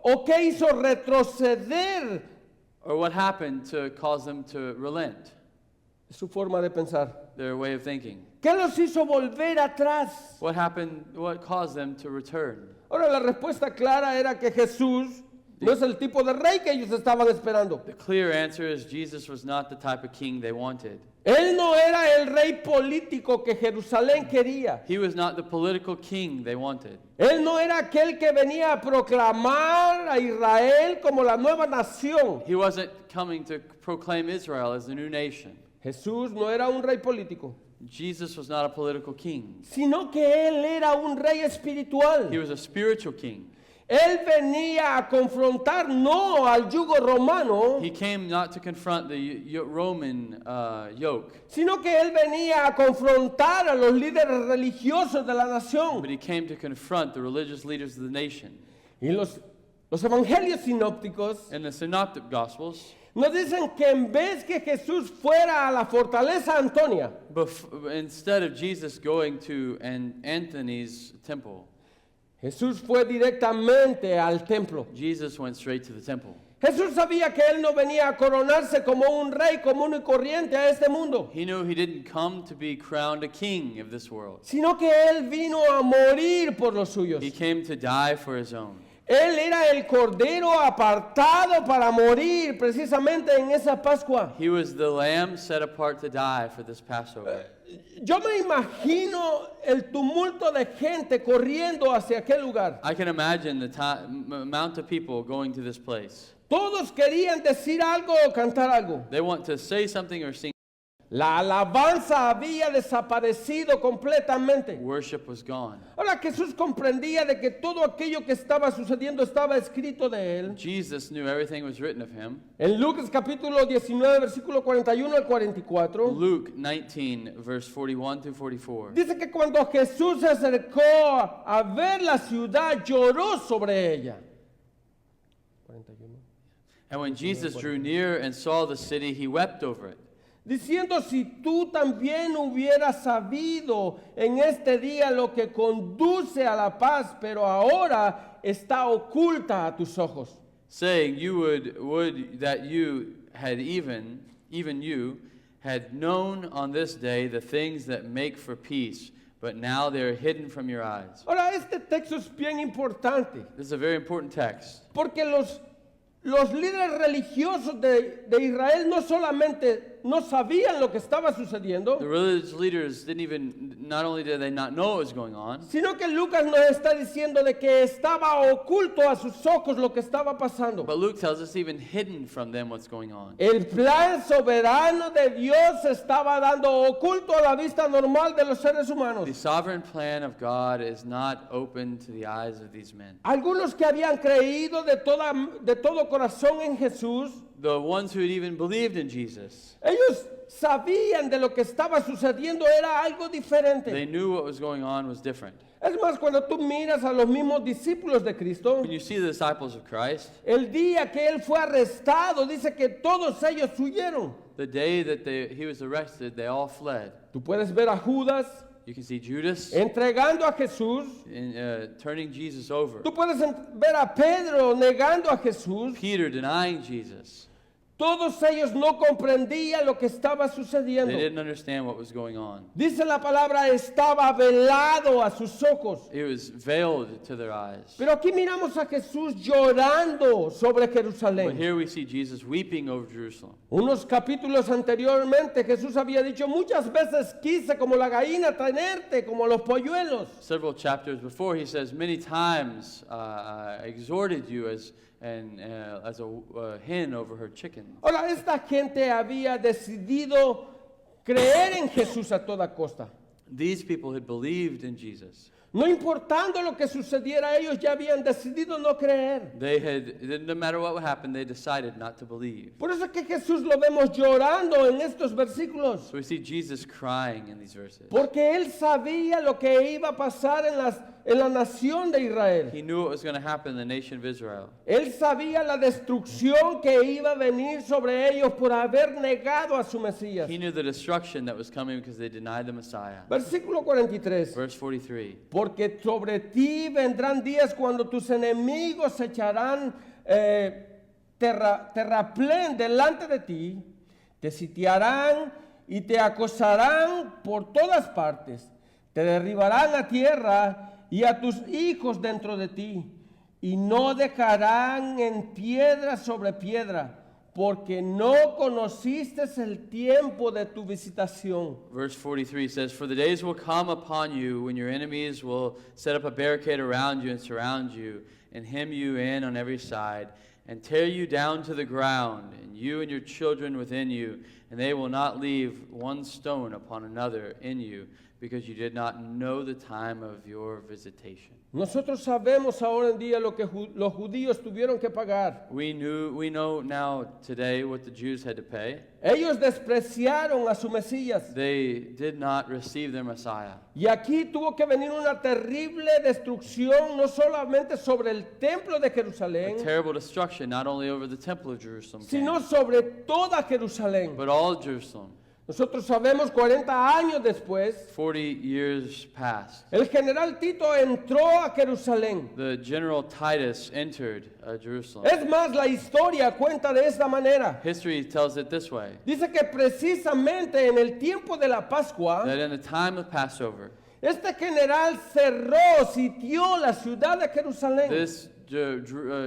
Speaker 1: o qué hizo retroceder
Speaker 2: Or what happened to cause them to relent
Speaker 1: su forma de pensar?
Speaker 2: their way of thinking?
Speaker 1: ¿Qué los hizo volver atrás?
Speaker 2: What happened, what caused them to return?
Speaker 1: Ahora la respuesta clara era que Jesús no es el tipo de rey que ellos estaban esperando.
Speaker 2: The clear answer is Jesus was not the type of king they wanted.
Speaker 1: Él no era el rey político que Jerusalén quería.
Speaker 2: He was not the political king they wanted.
Speaker 1: Él no era aquel que venía a proclamar a Israel como la nueva nación.
Speaker 2: He wasn't coming to proclaim Israel as the new nation.
Speaker 1: Jesús no era un rey político,
Speaker 2: Jesus was not a political king.
Speaker 1: sino que él era un rey espiritual.
Speaker 2: He was a spiritual king.
Speaker 1: Él venía a confrontar no al yugo romano,
Speaker 2: He came not to confront the Roman yoke,
Speaker 1: sino que él venía a confrontar a los líderes religiosos de la nación.
Speaker 2: but he came to confront the religious leaders of the nation.
Speaker 1: Y los evangelios sinópticos
Speaker 2: In the Synoptic Gospels,
Speaker 1: nos dicen que en vez que Jesús fuera a la fortaleza Antonia,
Speaker 2: instead of Jesus going to Anthony's temple,
Speaker 1: Jesús fue directamente al templo.
Speaker 2: Jesus went straight to the temple.
Speaker 1: Jesús sabía que él no venía a coronarse como un rey común y corriente a este mundo,
Speaker 2: He knew he didn't come to be crowned a king of this world.
Speaker 1: sino que él vino a morir por los suyos.
Speaker 2: He came to die for his own.
Speaker 1: Él era el cordero apartado para morir precisamente en esa Pascua.
Speaker 2: He was the lamb set apart to die for this Passover.
Speaker 1: Yo me imagino el tumulto de gente corriendo hacia aquel lugar.
Speaker 2: I can imagine the amount of people going to this place.
Speaker 1: Todos querían decir algo o cantar algo.
Speaker 2: They want to say something or sing.
Speaker 1: La alabanza había desaparecido completamente.
Speaker 2: Worship was gone.
Speaker 1: Ahora Jesús comprendía de que todo aquello que estaba sucediendo estaba escrito de él.
Speaker 2: Jesus knew everything was written of him.
Speaker 1: En Lucas capítulo 19, versículo 41 al 44,
Speaker 2: Luke 19, verse 41 through 44.
Speaker 1: dice que cuando Jesús se acercó a ver la ciudad, lloró sobre ella. 41.
Speaker 2: And when Jesus drew near and saw the city, he wept over it,
Speaker 1: Diciendo, si tú también hubieras sabido en este día lo que conduce a la paz, pero ahora está oculta a tus ojos.
Speaker 2: saying, "You would that you had even you had known on this day the things that make for peace, but now they are hidden from your eyes."
Speaker 1: Ahora, este texto es bien importante,
Speaker 2: This is a very important text
Speaker 1: porque los líderes religiosos de Israel no solamente no sabían lo que estaba sucediendo,
Speaker 2: The religious leaders didn't even, not only did they not know what was going on,
Speaker 1: sino que Lucas nos está diciendo de que estaba oculto a sus ojos lo que estaba pasando.
Speaker 2: but Luke tells us even hidden from them what's going on.
Speaker 1: El plan soberano de Dios estaba dando oculto a la vista normal de los seres humanos.
Speaker 2: The sovereign plan of God is not open to the eyes of these men.
Speaker 1: Algunos que habían creído de todo corazón en Jesús,
Speaker 2: The ones who had even believed in Jesus,
Speaker 1: ellos sabían de lo que estaba sucediendo era algo
Speaker 2: they
Speaker 1: diferente.
Speaker 2: knew what was going on was different.
Speaker 1: Es más, cuando tú miras a los mismos discípulos de Cristo,
Speaker 2: When you see the disciples of Christ,
Speaker 1: el día que él fue arrestado, dice que todos ellos huyeron.
Speaker 2: the day that he was arrested, they all fled.
Speaker 1: Tú puedes ver a Judas
Speaker 2: You can see Judas
Speaker 1: entregando a Jesús.
Speaker 2: turning Jesus over,
Speaker 1: Tú puedes ver a Pedro negando a Jesús.
Speaker 2: Peter denying Jesus.
Speaker 1: Todos ellos no comprendían lo que estaba
Speaker 2: They
Speaker 1: sucediendo.
Speaker 2: didn't understand what was going on.
Speaker 1: Dice la palabra, estaba velado a sus ojos.
Speaker 2: It was veiled to their eyes.
Speaker 1: Pero aquí miramos a Jesús llorando sobre
Speaker 2: But
Speaker 1: Jerusalén.
Speaker 2: here we see Jesus weeping over Jerusalem.
Speaker 1: Unos capítulos anteriormente Jesús había dicho, muchas veces quise como la gallina tenerte, como los polluelos.
Speaker 2: Several chapters before, he says, many times I exhorted you as a hen over her chickens.
Speaker 1: Ahora, esta gente había decidido creer en Jesús a toda costa.
Speaker 2: These people had believed in Jesus.
Speaker 1: No importando lo que sucediera, ellos ya habían decidido no creer.
Speaker 2: It didn't matter what happened, they decided not to believe.
Speaker 1: Por eso es que Jesús lo vemos llorando en estos versículos.
Speaker 2: So we see Jesus crying in these verses.
Speaker 1: Porque él sabía lo que iba a pasar en la nación de Israel.
Speaker 2: He knew what was going to happen in the nation of Israel.
Speaker 1: Él sabía la destrucción que iba a venir sobre ellos por haber negado a su Mesías.
Speaker 2: He knew the destruction that was coming because they denied the Messiah.
Speaker 1: Versículo 43.
Speaker 2: Verse 43.
Speaker 1: Porque sobre ti vendrán días cuando tus enemigos se echarán terraplén delante de ti, te sitiarán y te acosarán por todas partes, te derribarán a tierra y a tus hijos dentro de ti, y no dejarán en piedra sobre piedra, porque no conociste el tiempo de tu visitación.
Speaker 2: Verse 43 says, For the days will come upon you when your enemies will set up a barricade around you and surround you, and hem you in on every side, and tear you down to the ground, and you and your children within you, and they will not leave one stone upon another in you, because you did not know the time of your visitation.
Speaker 1: Nosotros sabemos ahora en día lo que los judíos tuvieron que pagar.
Speaker 2: We know now today what the Jews had to pay.
Speaker 1: Ellos despreciaron a su Mesías.
Speaker 2: They did not receive their Messiah.
Speaker 1: Y aquí tuvo que venir una terrible destrucción, no solamente sobre el templo de
Speaker 2: A
Speaker 1: Jerusalén,
Speaker 2: terrible destruction, not only over the temple of Jerusalem, came,
Speaker 1: sino sobre toda Jerusalén.
Speaker 2: but all Jerusalem.
Speaker 1: Nosotros sabemos 40 años después,
Speaker 2: 40 years passed.
Speaker 1: el general Tito entró a Jerusalén.
Speaker 2: The general Titus entered Jerusalem.
Speaker 1: Es más, la historia cuenta de esta manera.
Speaker 2: History tells it this way,
Speaker 1: Dice que precisamente en el tiempo de la Pascua,
Speaker 2: that in the time of Passover,
Speaker 1: este general cerró, sitió la ciudad de Jerusalén,
Speaker 2: this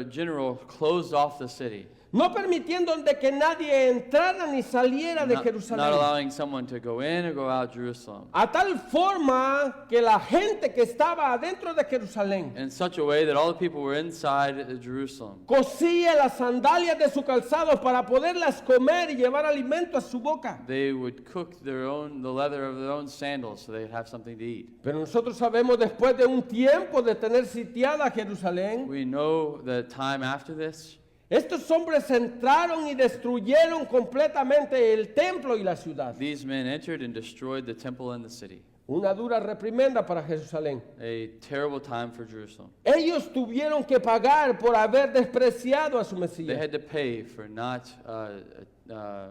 Speaker 2: general closed off the city,
Speaker 1: no permitiendo de que nadie entrara ni saliera de
Speaker 2: not
Speaker 1: Jerusalén.
Speaker 2: allowing someone to go in or go out Jerusalem,
Speaker 1: A tal forma que la gente que estaba adentro de Jerusalén
Speaker 2: in such a way that all the people were inside Jerusalem.
Speaker 1: cosía las sandalias de su calzado para poderlas comer y llevar alimento a su boca.
Speaker 2: They would cook the leather of their own sandals so they'd have something to eat.
Speaker 1: Pero nosotros sabemos después de un tiempo de tener sitiada Jerusalén,
Speaker 2: We know that time after this,
Speaker 1: estos hombres entraron y destruyeron completamente el templo y la ciudad.
Speaker 2: these men entered and destroyed the temple and the city.
Speaker 1: Una dura reprimenda para Jerusalén.
Speaker 2: A terrible time for Jerusalem.
Speaker 1: Ellos tuvieron que pagar por haber despreciado a su
Speaker 2: They
Speaker 1: Mesías.
Speaker 2: had to pay for not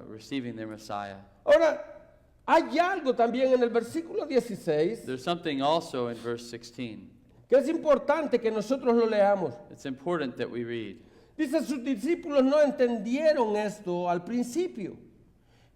Speaker 2: receiving their Messiah.
Speaker 1: Ahora, hay algo también en el versículo 16
Speaker 2: There's something also in verse 16.
Speaker 1: que es importante que nosotros lo leamos.
Speaker 2: It's important that we read.
Speaker 1: Dice, sus discípulos no entendieron esto al principio,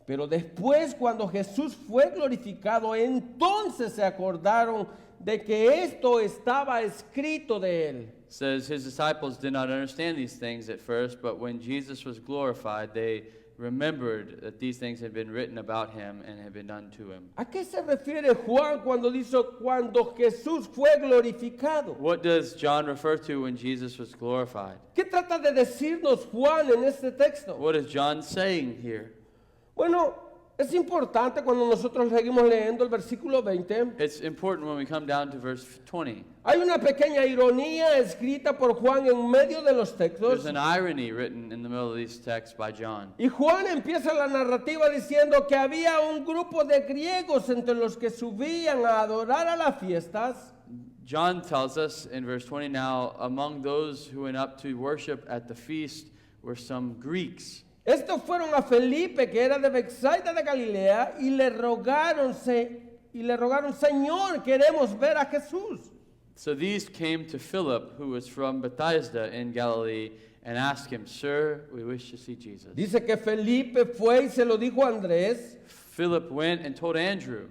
Speaker 1: pero después cuando Jesús fue glorificado, entonces se acordaron de que esto estaba escrito de él.
Speaker 2: It says his disciples did not understand these things at first, but when Jesus was glorified, they remembered that these things had been written about him and had been done to him.
Speaker 1: ¿A qué se refiere Juan cuando dice cuando Jesús fue glorificado?
Speaker 2: What does John refer to when Jesus was glorified?
Speaker 1: ¿Qué trata de decirnos Juan en este texto?
Speaker 2: What is John saying here?
Speaker 1: Bueno, es importante cuando nosotros seguimos leyendo el versículo 20.
Speaker 2: It's important when we come down to verse 20.
Speaker 1: Hay una pequeña ironía escrita por Juan en medio de los textos.
Speaker 2: There's an irony written in the middle of these texts by John.
Speaker 1: Y Juan empieza la narrativa diciendo que había un grupo de griegos entre los que subían a adorar a las fiestas.
Speaker 2: John tells us in verse 20 now, among those who went up to worship at the feast were some Greeks.
Speaker 1: Estos fueron a Felipe, que era de Betsaida de Galilea, y le rogaron, Señor, queremos ver a Jesús.
Speaker 2: So these came to Philip, who was from Bethsaida in Galilee, and asked him, Sir, we wish to see Jesus.
Speaker 1: Dice que Felipe fue y se lo dijo a Andrés.
Speaker 2: Philip went and told Andrew.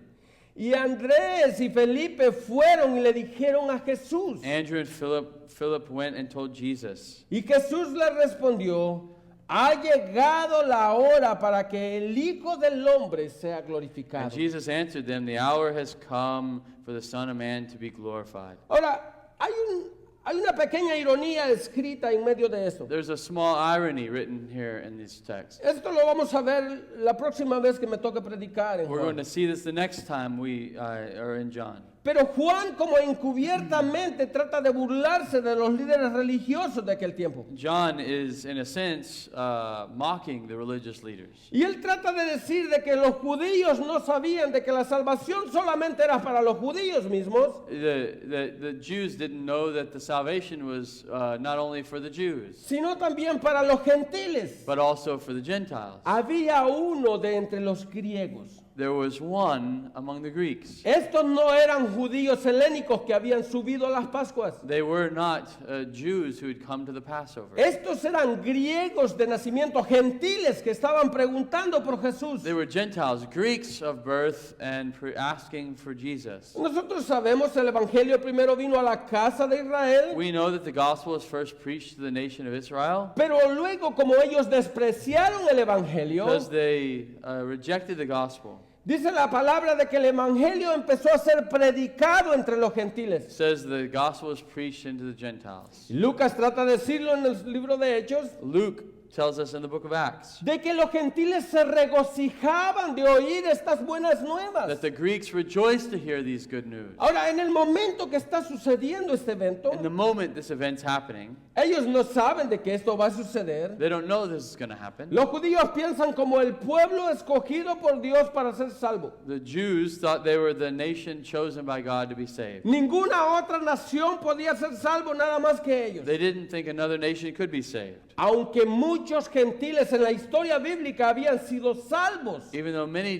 Speaker 1: Y Andrés y Felipe fueron y le dijeron a Jesús.
Speaker 2: Andrew and Philip went and told Jesus.
Speaker 1: Y Jesús le respondió, ha llegado la hora para que el Hijo del Hombre sea glorificado.
Speaker 2: And Jesus answered them, the hour has come for the Son of Man to be glorified.
Speaker 1: Ahora, hay una pequeña ironía escrita en medio de eso.
Speaker 2: There's a small irony written here in this text.
Speaker 1: Esto lo vamos a ver la próxima vez que me toque predicar en
Speaker 2: We're
Speaker 1: Juan.
Speaker 2: going to see this the next time we are in John.
Speaker 1: Pero Juan, como encubiertamente, trata de burlarse de los líderes religiosos de aquel tiempo.
Speaker 2: John is, in a sense, mocking the religious leaders.
Speaker 1: Y él trata de decir de que los judíos no sabían de que la salvación solamente era para los judíos mismos,
Speaker 2: The Jews didn't know that the salvation was not only for the Jews,
Speaker 1: sino también para los gentiles.
Speaker 2: but also for the Gentiles.
Speaker 1: Había uno de entre los griegos.
Speaker 2: There was one among the Greeks.
Speaker 1: Estos no eran judíos helénicos que habían subido a las Pascuas.
Speaker 2: They were not Jews who had come to the Passover.
Speaker 1: Estos eran griegos de nacimiento, gentiles que estaban preguntando por Jesús.
Speaker 2: They were Gentiles, Greeks of birth, and asking for Jesus.
Speaker 1: Nosotros sabemos el evangelio primero vino a la casa de Israel,
Speaker 2: We know that the gospel was first preached to the nation of Israel
Speaker 1: pero luego como ellos despreciaron el evangelio,
Speaker 2: because they rejected the gospel.
Speaker 1: dice la palabra de que el evangelio empezó a ser predicado entre los
Speaker 2: It
Speaker 1: gentiles.
Speaker 2: says the gospel was preached into the Gentiles.
Speaker 1: Lucas trata de decirlo en el libro de Hechos,
Speaker 2: Luke tells us in the book of Acts
Speaker 1: de que los gentiles se regocijaban de oír estas buenas nuevas.
Speaker 2: that the Greeks rejoiced to hear these good news.
Speaker 1: Ahora, en el momento que está sucediendo este evento,
Speaker 2: In the moment this event's happening,
Speaker 1: ellos no saben de que esto va a suceder.
Speaker 2: they don't know this is going to happen.
Speaker 1: Los judíos piensan como el pueblo escogido por Dios para ser salvo.
Speaker 2: The Jews thought they were the nation chosen by God to be saved.
Speaker 1: Ninguna otra nación podía ser salvo nada más que ellos.
Speaker 2: They didn't think another nation could be saved.
Speaker 1: Aunque muchos gentiles en la historia bíblica habían sido salvos,
Speaker 2: Even though many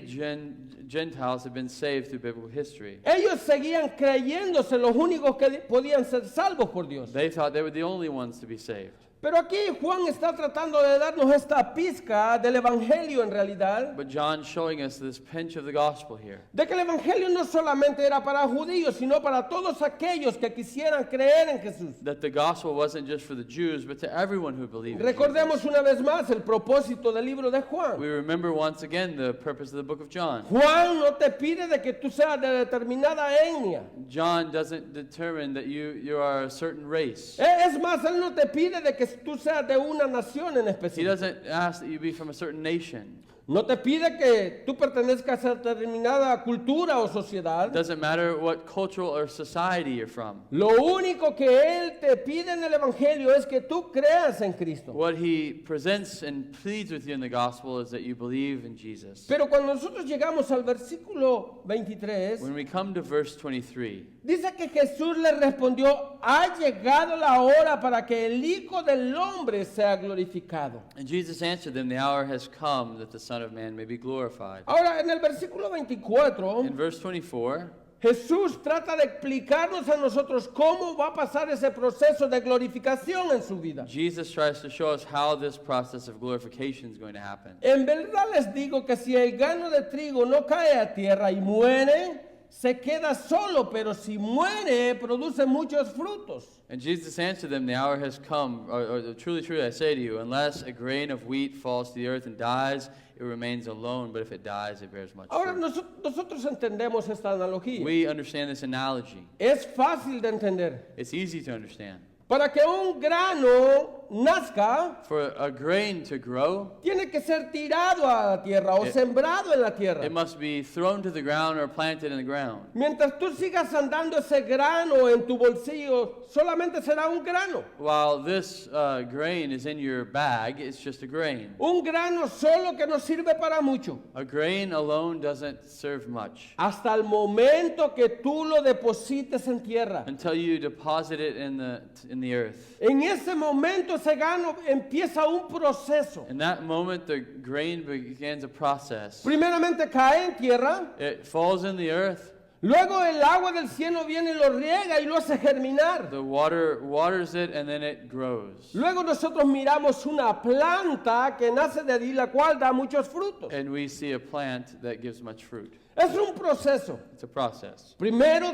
Speaker 2: Gentiles have been saved through biblical history,
Speaker 1: ellos seguían creyéndose los únicos que podían ser salvos por Dios.
Speaker 2: they thought they were the only ones to be saved.
Speaker 1: Pero aquí Juan está tratando de darnos esta pizca del evangelio en realidad,
Speaker 2: But John's showing us this pinch of the gospel here.
Speaker 1: de que el evangelio no solamente era para judíos, sino para todos aquellos que quisieran creer en Jesús.
Speaker 2: That the gospel wasn't just for the Jews, but to everyone who believed in
Speaker 1: Recordemos
Speaker 2: Jesus.
Speaker 1: una vez más el propósito del libro de Juan.
Speaker 2: We remember once again the purpose of the book of John.
Speaker 1: Juan no te pide de que tú seas de determinada etnia.
Speaker 2: John doesn't determine that you are a certain race.
Speaker 1: Es más, él no te pide de que tú seas de una nación en
Speaker 2: He
Speaker 1: específico.
Speaker 2: doesn't ask that you be from a certain nation.
Speaker 1: No te pide que tú pertenezcas a determinada cultura o sociedad.
Speaker 2: It doesn't matter what cultural or society you're from.
Speaker 1: Lo único que él te pide en el evangelio es que tú creas en Cristo.
Speaker 2: What he presents and pleads with you in the gospel is that you believe in Jesus.
Speaker 1: Pero cuando nosotros llegamos al versículo 23,
Speaker 2: When we come to verse 23,
Speaker 1: dice que Jesús le respondió, ha llegado la hora para que el Hijo del Hombre sea glorificado.
Speaker 2: and Jesus answered them, the hour has come that the Son of Man may be glorified.
Speaker 1: Ahora, en el versículo 24,
Speaker 2: In verse 24,
Speaker 1: Jesús trata de explicarnos a nosotros cómo va a pasar ese proceso de glorificación en su vida.
Speaker 2: Jesus tries to show us how this process of glorification is going to happen.
Speaker 1: En verdad les digo que si el grano de trigo no cae a tierra y muere, se queda solo, pero si muere, produce muchos frutos.
Speaker 2: And Jesus answered them, the hour has come, or truly, truly, I say to you, unless a grain of wheat falls to the earth and dies, it remains alone, but if it dies, it bears much
Speaker 1: Ahora,
Speaker 2: fruit.
Speaker 1: nosotros entendemos esta analogía.
Speaker 2: We understand this analogy.
Speaker 1: Es fácil de entender.
Speaker 2: It's easy to understand.
Speaker 1: Para que un grano nazca,
Speaker 2: For a grain to grow,
Speaker 1: tiene que ser tirado a la tierra o sembrado en la tierra.
Speaker 2: it must be thrown to the ground or planted in the ground.
Speaker 1: Mientras tú sigas andando ese grano en tu bolsillo, solamente será un grano.
Speaker 2: While this grain is in your bag, it's just a grain.
Speaker 1: Un grano solo que no sirve para mucho.
Speaker 2: A grain alone doesn't serve much
Speaker 1: Hasta el momento que tú lo deposites en tierra.
Speaker 2: until you deposit it in the earth.
Speaker 1: En ese momento ese grano empieza un proceso.
Speaker 2: In that moment, the grain begins a process.
Speaker 1: Primeramente cae en tierra,
Speaker 2: It falls in the earth.
Speaker 1: luego el agua del cielo viene y lo riega y lo hace germinar.
Speaker 2: The water waters it, and then it grows.
Speaker 1: Luego nosotros miramos una planta que nace de allí, la cual da muchos frutos.
Speaker 2: And we see a plant that gives much fruit.
Speaker 1: Es un proceso.
Speaker 2: It's a process.
Speaker 1: Primero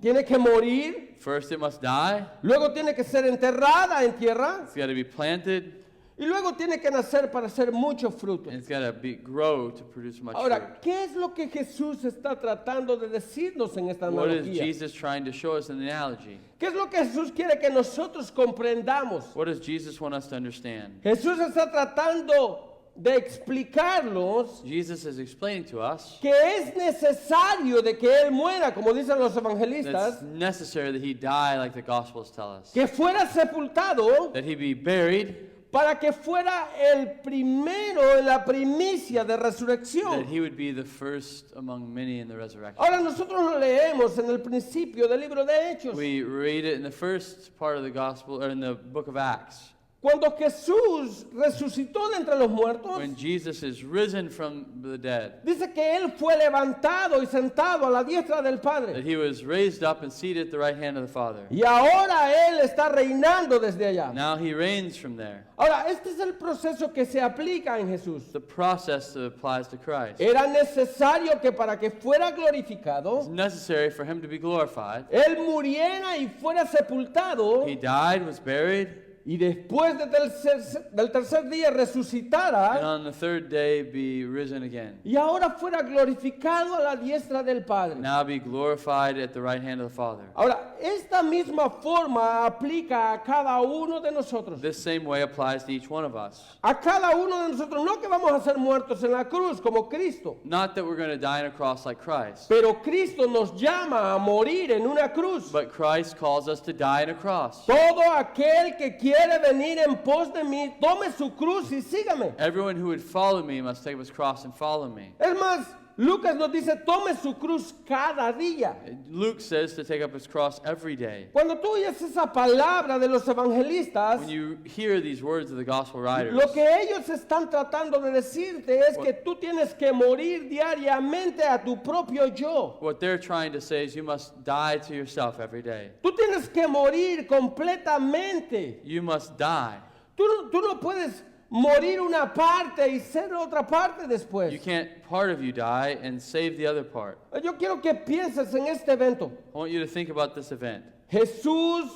Speaker 1: tiene que morir,
Speaker 2: First, it must die.
Speaker 1: luego tiene que ser enterrada en tierra
Speaker 2: It's got to be planted,
Speaker 1: y luego tiene que nacer para hacer muchos frutos.
Speaker 2: and it's got to grow to produce much
Speaker 1: Ahora,
Speaker 2: fruit.
Speaker 1: ¿qué es lo que Jesús está tratando de decirnos en esta
Speaker 2: What is
Speaker 1: analogía?
Speaker 2: Jesus trying to show us in the analogy?
Speaker 1: ¿Qué es lo que Jesús quiere que nosotros comprendamos?
Speaker 2: What does Jesus want us to understand?
Speaker 1: Jesús está tratando de explicarnos
Speaker 2: Jesus is explaining to us
Speaker 1: que es necesario de que Él muera, como dicen los
Speaker 2: that
Speaker 1: evangelistas,
Speaker 2: it's necessary that he die, like the Gospels tell us,
Speaker 1: que fuera sepultado
Speaker 2: that he be buried,
Speaker 1: para que fuera el primero en la primicia de
Speaker 2: that
Speaker 1: resurrección.
Speaker 2: he would be the first among many in the resurrection.
Speaker 1: Ahora nosotros lo leemos en el principio del libro de Hechos.
Speaker 2: We read it in the first part of the Gospel, or in the book of Acts.
Speaker 1: Cuando Jesús resucitó de entre los muertos,
Speaker 2: When Jesus is risen from the dead,
Speaker 1: dice que Él fue levantado y sentado a la diestra del
Speaker 2: that
Speaker 1: Padre.
Speaker 2: he was raised up and seated at the right hand of the Father.
Speaker 1: Y ahora Él está reinando desde allá.
Speaker 2: Now he reigns from there.
Speaker 1: Ahora, este es el proceso que se aplica en Jesús.
Speaker 2: The process that applies to Christ.
Speaker 1: Era necesario que para que fuera
Speaker 2: It's
Speaker 1: glorificado,
Speaker 2: necessary for him to be glorified.
Speaker 1: Él muriera y fuera sepultado.
Speaker 2: He died, was buried,
Speaker 1: Y después del tercer día
Speaker 2: and
Speaker 1: resucitara
Speaker 2: on the third day be risen again.
Speaker 1: y ahora fuera glorificado a la diestra del Padre.
Speaker 2: Now be glorified at the right hand of the Father.
Speaker 1: Ahora, esta misma forma aplica a cada uno de nosotros.
Speaker 2: This same way applies to each one of us.
Speaker 1: A cada uno de nosotros, no que vamos a ser muertos en la cruz como Cristo,
Speaker 2: Not that we're going to die on a cross like Christ,
Speaker 1: pero Cristo nos llama a morir en una cruz.
Speaker 2: but Christ calls us to die on a cross.
Speaker 1: Todo aquel que quiere venir en pos de mí, tome su cruz y sígame.
Speaker 2: Everyone who would follow me must take up his cross and follow me.
Speaker 1: Es más, Lucas nos dice, tome su cruz cada día.
Speaker 2: Luke says to take up his cross every day.
Speaker 1: Cuando tú oyes esa palabra de los evangelistas,
Speaker 2: When you hear these words of the gospel writers,
Speaker 1: lo que ellos están tratando de decirte es que tú tienes que morir diariamente a tu propio yo.
Speaker 2: what they're trying to say is you must die to yourself every day.
Speaker 1: Tú tienes que morir completamente.
Speaker 2: You must die.
Speaker 1: Tú no puedes morir una parte y ser otra parte
Speaker 2: You
Speaker 1: después.
Speaker 2: can't part of you die and save the other part.
Speaker 1: Yo quiero que pienses en este evento.
Speaker 2: I want you to think about this event.
Speaker 1: Jesús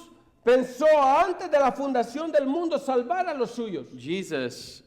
Speaker 1: pensó antes de la fundación del mundo salvar a los suyos.
Speaker 2: Jesus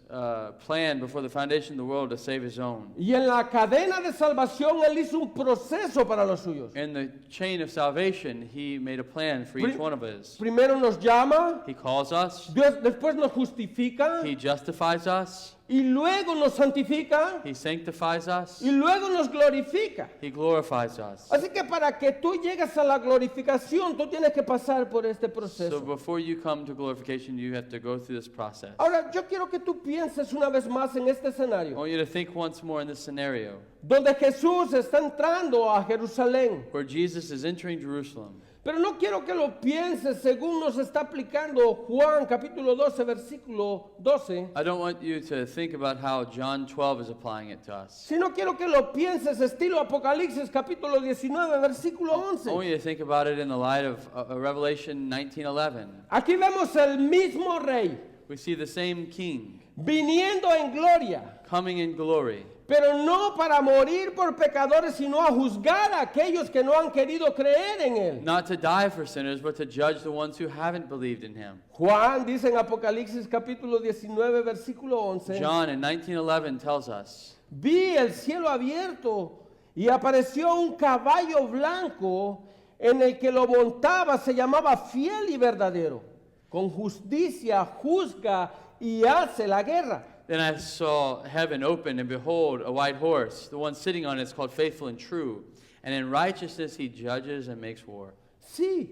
Speaker 2: planned before the foundation of the world to save his own.
Speaker 1: Y en la cadena de salvación Él hizo un proceso para los suyos.
Speaker 2: In the chain of salvation, he made a plan for each one of us.
Speaker 1: Primero nos llama,
Speaker 2: He calls us,
Speaker 1: después nos justifica
Speaker 2: he justifies us,
Speaker 1: y luego nos santifica
Speaker 2: he sanctifies us,
Speaker 1: y luego nos glorifica.
Speaker 2: he glorifies us.
Speaker 1: Así que para que tú llegues a la glorificación, tú tienes que pasar por este
Speaker 2: So
Speaker 1: proceso.
Speaker 2: before you come to glorification, you have to go through this process.
Speaker 1: Ahora, yo quiero que tú pienses una vez más en este
Speaker 2: I
Speaker 1: escenario,
Speaker 2: want you to think once more in this scenario
Speaker 1: donde Jesús está entrando a Jerusalén.
Speaker 2: where Jesus is entering Jerusalem.
Speaker 1: Pero no quiero que lo pienses según nos está aplicando Juan capítulo 12, versículo 12,
Speaker 2: I don't want you to think about how John 12 is applying it to us.
Speaker 1: sino quiero que lo pienses estilo Apocalipsis capítulo 19, versículo
Speaker 2: I want
Speaker 1: 11.
Speaker 2: you to think about it in the light of Revelation 19:11.
Speaker 1: Aquí vemos el mismo rey
Speaker 2: We see the same king
Speaker 1: viniendo en gloria,
Speaker 2: coming in glory,
Speaker 1: pero no para morir por pecadores, sino a juzgar a aquellos que no han querido creer en Él.
Speaker 2: Not to die for sinners, but to judge the ones who haven't believed in him.
Speaker 1: Juan dice en Apocalipsis capítulo 19, versículo 11,
Speaker 2: John in 19:11 tells us,
Speaker 1: vi el cielo abierto y apareció un caballo blanco en el que lo montaba, se llamaba Fiel y Verdadero. Con justicia juzga y hace la guerra.
Speaker 2: Then I saw heaven open, and behold, a white horse. The one sitting on it is called Faithful and True. And in righteousness he judges and makes war.
Speaker 1: Sí,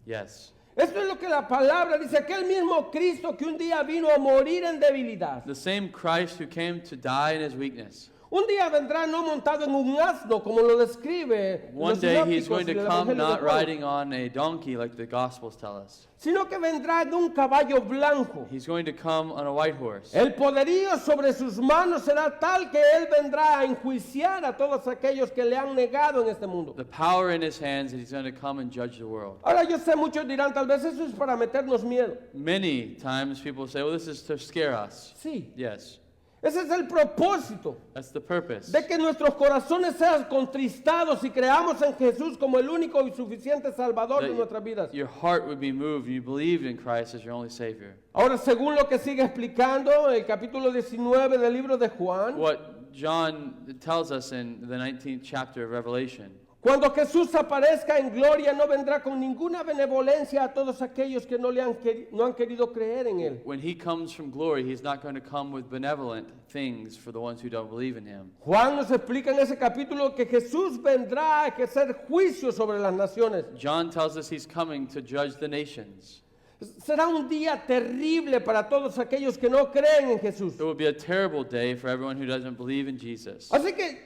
Speaker 2: Yes.
Speaker 1: esto es lo que la palabra dice, aquel mismo Cristo que un día vino a morir en debilidad.
Speaker 2: The same Christ who came to die in his weakness.
Speaker 1: Un día vendrá no montado en un asno, como lo describe
Speaker 2: One
Speaker 1: los
Speaker 2: day he's
Speaker 1: sinópticos
Speaker 2: going
Speaker 1: y
Speaker 2: to
Speaker 1: el
Speaker 2: come
Speaker 1: Evangelio de
Speaker 2: not
Speaker 1: Juan,
Speaker 2: riding on a donkey like the Gospels tell us.
Speaker 1: sino que vendrá en un caballo blanco.
Speaker 2: He's going to come on a white horse.
Speaker 1: El poderío sobre sus manos será tal que él vendrá a enjuiciar a todos aquellos que le han negado en este mundo.
Speaker 2: The power in his hands, and he's going to come and judge the world.
Speaker 1: Ahora yo sé, muchos dirán, tal vez eso es para meternos miedo.
Speaker 2: Many times people say, well, this is to scare us.
Speaker 1: Sí,
Speaker 2: Yes,
Speaker 1: ese es el propósito.
Speaker 2: that's the purpose.
Speaker 1: De que nuestros corazones sean contristados y creamos en Jesús como el único y suficiente Salvador de nuestras vidas.
Speaker 2: Your heart would be moved and you believed in Christ as your only Savior.
Speaker 1: Ahora, según lo que sigue explicando el capítulo 19 del libro de Juan,
Speaker 2: What John tells us in the 19th chapter of Revelation,
Speaker 1: cuando Jesús aparezca en gloria, no vendrá con ninguna benevolencia a todos aquellos que no han querido creer en Él.
Speaker 2: when he comes from glory, he's not going to come with benevolent things for the ones who don't believe in him.
Speaker 1: Juan nos explica en ese capítulo que Jesús vendrá a ejercer juicio sobre las naciones.
Speaker 2: John tells us he's coming to judge the nations.
Speaker 1: Será un día terrible para todos aquellos que no creen en Jesús.
Speaker 2: It will be a terrible day for everyone who doesn't believe in Jesus.
Speaker 1: Así que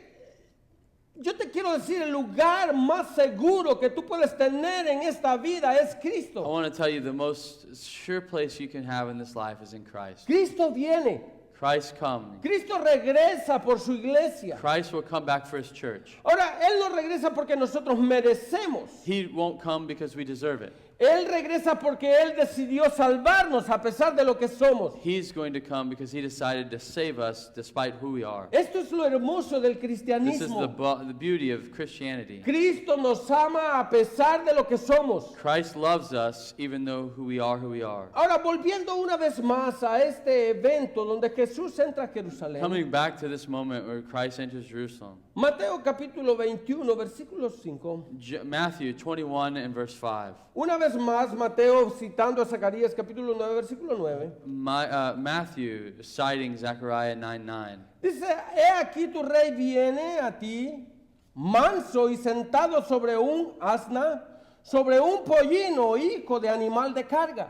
Speaker 1: yo te quiero decir, el lugar más seguro que tú puedes tener en esta vida es
Speaker 2: I
Speaker 1: Cristo.
Speaker 2: want to tell you the most sure place you can have in this life is in Christ.
Speaker 1: Cristo viene.
Speaker 2: Christ comes.
Speaker 1: Cristo regresa por su iglesia.
Speaker 2: Christ will come back for his church.
Speaker 1: Ahora, Él no regresa porque nosotros merecemos.
Speaker 2: He won't come because we deserve it.
Speaker 1: Él regresa porque Él decidió salvarnos a pesar de lo que somos.
Speaker 2: He's going to come because he decided to save us despite who we are.
Speaker 1: Esto es lo hermoso del
Speaker 2: This is
Speaker 1: cristianismo.
Speaker 2: the beauty of Christianity.
Speaker 1: Cristo nos ama a pesar de lo que somos.
Speaker 2: Christ loves us even though who we are.
Speaker 1: Ahora, volviendo una vez más a este evento donde Jesús entra a Jerusalén.
Speaker 2: Coming back to this moment where Christ enters Jerusalem.
Speaker 1: Mateo capítulo 21, versículo 5.
Speaker 2: Matthew 21 and verse 5.
Speaker 1: Una vez más, Mateo citando a Zacarías capítulo 9, versículo 9.
Speaker 2: Matthew citing Zechariah 9:9.
Speaker 1: Dice, he aquí tu rey viene a ti, manso y sentado sobre un asna, sobre un pollino, hijo de animal de carga.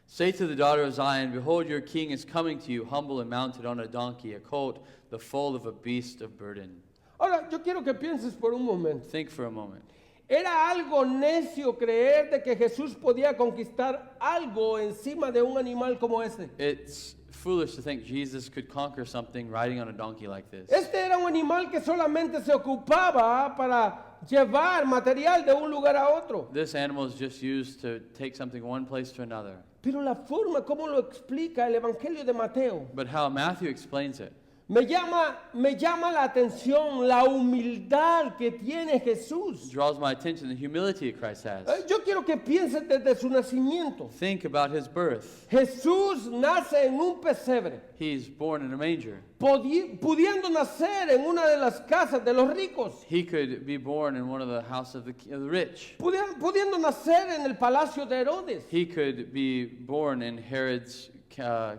Speaker 2: Say to the daughter of Zion, behold, your king is coming to you, humble and mounted on a donkey, a colt, the foal of a beast of burden.
Speaker 1: Ahora, yo quiero que pienses por un momento.
Speaker 2: Think for a moment.
Speaker 1: Era algo necio creer de que Jesús podía conquistar algo encima de un animal como este.
Speaker 2: It's foolish to think Jesus could conquer something riding on a donkey like this.
Speaker 1: Este era un animal que solamente se ocupaba para llevar material de un lugar a otro.
Speaker 2: This animal is just used to take something one place to another.
Speaker 1: Pero la forma como lo explica el Evangelio de Mateo
Speaker 2: But how Matthew explains it,
Speaker 1: me llama la atención la humildad que tiene Jesús.
Speaker 2: draws my attention, the humility that Christ has.
Speaker 1: Yo quiero que pienses desde su nacimiento.
Speaker 2: Think about his birth.
Speaker 1: Jesús nace en un pesebre,
Speaker 2: He's born in a manger.
Speaker 1: pudiendo nacer en una de las casas de los ricos,
Speaker 2: He could be born in one of the houses of the rich.
Speaker 1: pudiendo nacer en el palacio de Herodes,
Speaker 2: He could be born in Herod's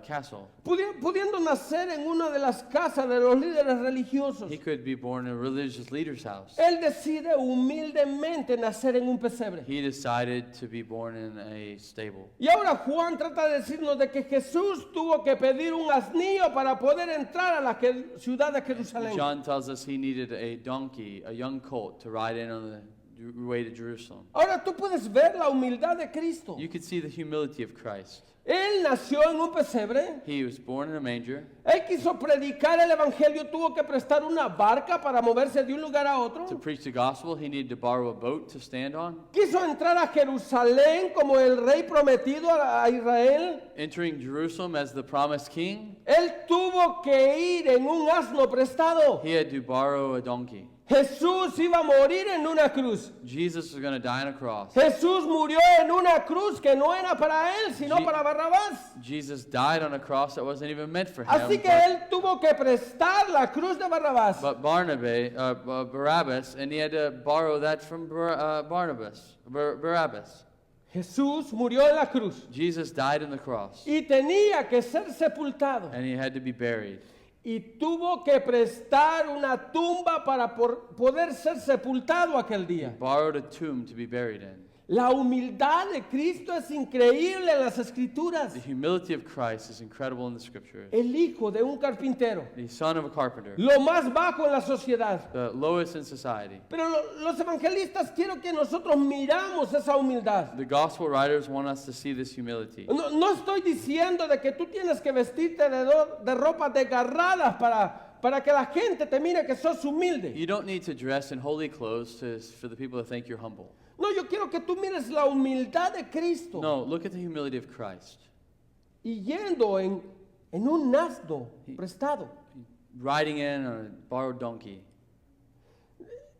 Speaker 2: castle.
Speaker 1: pudiendo nacer en una de las casas de los líderes religiosos.
Speaker 2: He could be born in a religious leader's house.
Speaker 1: Él decide humildemente nacer en un pesebre.
Speaker 2: He decided to be born in a stable.
Speaker 1: Y ahora Juan trata de decirnos de que Jesús tuvo que pedir un asnillo para poder entrar a la ciudad de Jerusalén.
Speaker 2: John tells us he needed a donkey, a young colt, to ride in on the way to Jerusalem.
Speaker 1: Ahora tú puedes ver la humildad de Cristo.
Speaker 2: You could see the humility of Christ.
Speaker 1: Él nació en un pesebre.
Speaker 2: He was born in a manger.
Speaker 1: Él quiso predicar el evangelio, tuvo que prestar una barca para moverse de un lugar a
Speaker 2: To
Speaker 1: otro.
Speaker 2: preach the gospel, he needed to borrow a boat to stand on.
Speaker 1: Quiso entrar a Jerusalén como el rey prometido a Israel.
Speaker 2: Entering Jerusalem as the promised king,
Speaker 1: Él tuvo que ir en un asno prestado.
Speaker 2: he had to borrow a donkey.
Speaker 1: Jesús iba a morir en una cruz.
Speaker 2: Jesus was going to die on a cross.
Speaker 1: Jesús murió en una cruz que no era para él, sino
Speaker 2: Je-
Speaker 1: para Barrabás.
Speaker 2: Jesus died on a cross that wasn't even meant for him.
Speaker 1: Así que él tuvo que prestar la cruz de Barrabás.
Speaker 2: But Barabbas, and he had to borrow that from Barabbas.
Speaker 1: Jesús murió en la cruz
Speaker 2: Jesus died on the cross,
Speaker 1: y tenía que ser sepultado.
Speaker 2: and he had to be buried.
Speaker 1: Y tuvo que prestar una tumba para poder ser sepultado aquel día.
Speaker 2: Borrowed a tomb to be buried in.
Speaker 1: La humildad de Cristo es increíble en las Escrituras.
Speaker 2: The humility of Christ is incredible in the scriptures.
Speaker 1: El hijo de un carpintero,
Speaker 2: The son of a carpenter,
Speaker 1: lo más bajo en la sociedad.
Speaker 2: the lowest in society.
Speaker 1: Pero los evangelistas quiero que nosotros miramos esa humildad.
Speaker 2: The gospel writers want us to see this humility.
Speaker 1: No estoy diciendo de que tú tienes que vestirte de ropas desgarradas para que la gente te mire que sos humilde.
Speaker 2: You don't need to dress in holy clothes for the people to think you're humble.
Speaker 1: No, yo quiero que tú mires la humildad de Cristo.
Speaker 2: No, look at the humility of Christ.
Speaker 1: Y yendo en un asno prestado.
Speaker 2: Riding in on a borrowed donkey.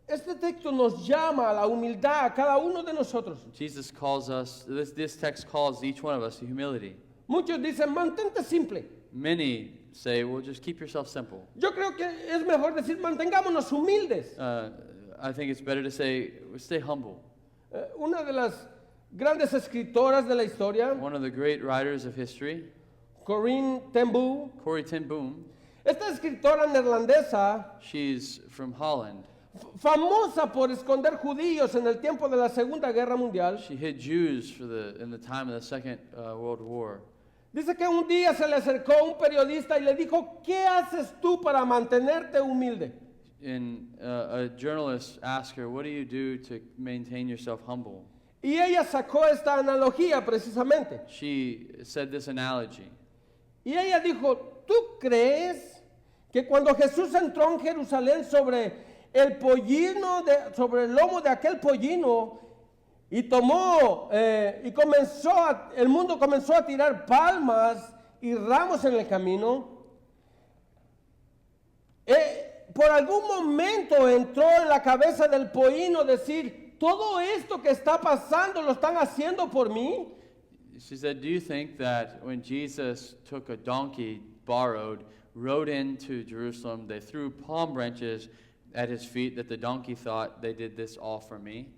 Speaker 1: Este texto nos llama a la humildad a cada uno de nosotros.
Speaker 2: Jesus calls us, this text calls each one of us to humility.
Speaker 1: Muchos dicen, mantente simple.
Speaker 2: Many say, well, just keep yourself simple.
Speaker 1: Yo creo que es mejor decir, mantengámonos humildes.
Speaker 2: I think it's better to say, stay humble.
Speaker 1: Una de las grandes escritoras de la historia,
Speaker 2: One of the great writers of history,
Speaker 1: Corinne ten Boom,
Speaker 2: Corrie ten Boom,
Speaker 1: esta escritora neerlandesa,
Speaker 2: she's from Holland.
Speaker 1: famosa por esconder judíos en el tiempo de la Segunda Guerra Mundial,
Speaker 2: She hid Jews in the time of the Second World War.
Speaker 1: dice que un día se le acercó un periodista y le dijo, ¿qué haces tú para mantenerte humilde?
Speaker 2: And a journalist asked her, what do you do to maintain yourself humble?
Speaker 1: Y ella sacó esta analogía precisamente.
Speaker 2: She said this analogy.
Speaker 1: Y ella dijo, ¿tú crees que cuando Jesús entró en Jerusalén sobre el pollino, sobre el lomo de aquel pollino, y tomó, el mundo comenzó a tirar palmas y ramos en el camino? Por algún momento entró en la cabeza del pollino decir, todo esto que está pasando lo están haciendo por mí.
Speaker 2: She said, do you think that when Jesus took a donkey borrowed, rode into Jerusalem, they threw palm branches at his feet, that the donkey thought they did this all for me?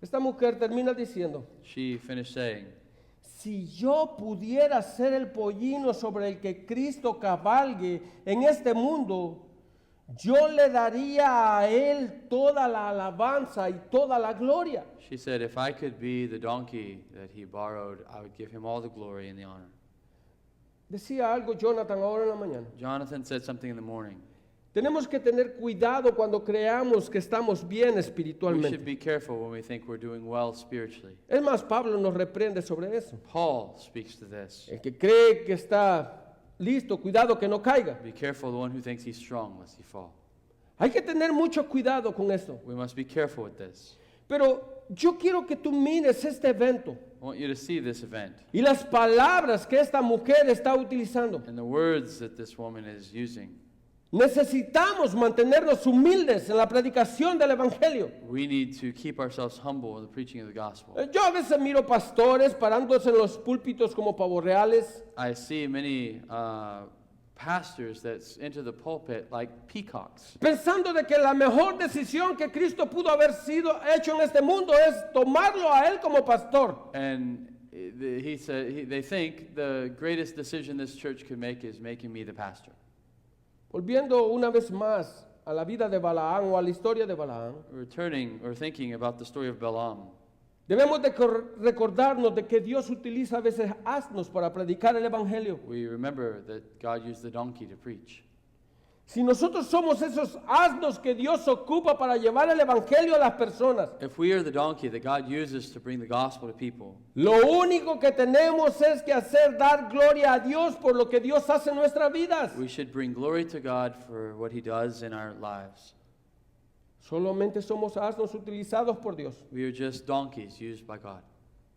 Speaker 1: Esta mujer termina diciendo,
Speaker 2: She finished saying,
Speaker 1: si yo pudiera ser el pollino sobre el que Cristo cabalgue en este mundo, yo le daría a él toda la alabanza y toda la gloria.
Speaker 2: she said, if I could be the donkey that he borrowed, I would give him all the glory and the honor.
Speaker 1: Decía algo Jonathan ahora en la mañana.
Speaker 2: Jonathan said something in the morning.
Speaker 1: Tenemos que tener cuidado cuando creamos que estamos bien
Speaker 2: We should
Speaker 1: espiritualmente.
Speaker 2: be careful when we think we're doing well spiritually.
Speaker 1: Es más, Pablo nos reprende sobre eso.
Speaker 2: Paul speaks to this.
Speaker 1: El que cree que está listo, cuidado que no caiga.
Speaker 2: Be careful of the one who thinks he's strong lest he fall.
Speaker 1: Hay que tener mucho cuidado con esto.
Speaker 2: We must be careful with this.
Speaker 1: Pero yo quiero que tú mires este evento
Speaker 2: I want you to see this event
Speaker 1: y las palabras que esta mujer está utilizando.
Speaker 2: and the words that this woman is using.
Speaker 1: Necesitamos mantenernos humildes en la predicación del Evangelio.
Speaker 2: We need to keep ourselves humble in the preaching of the gospel.
Speaker 1: Yo a veces miro pastores parándose en los púlpitos como pavos reales.
Speaker 2: I see many pastors that enter the pulpit like peacocks,
Speaker 1: Pensando de que la mejor decisión que Cristo pudo haber sido hecho en este mundo es tomarlo a él como pastor.
Speaker 2: and they think the greatest decision this church could make is making me the pastor.
Speaker 1: Volviendo una vez más a la vida de Balaán o a la historia de Balaán,
Speaker 2: Returning or thinking about the story of Balaam,
Speaker 1: debemos de recordarnos de que Dios utiliza a veces asnos para predicar el Evangelio.
Speaker 2: we remember that God used the donkey to preach.
Speaker 1: Si nosotros somos esos asnos que Dios ocupa para llevar el evangelio a las personas,
Speaker 2: If we are the donkey that God uses to bring the gospel to people,
Speaker 1: lo único que tenemos es que hacer dar gloria a Dios por lo que Dios hace en nuestras vidas.
Speaker 2: we should bring glory to God for what he does in our lives.
Speaker 1: Solamente somos asnos utilizados por Dios
Speaker 2: We are just donkeys used by God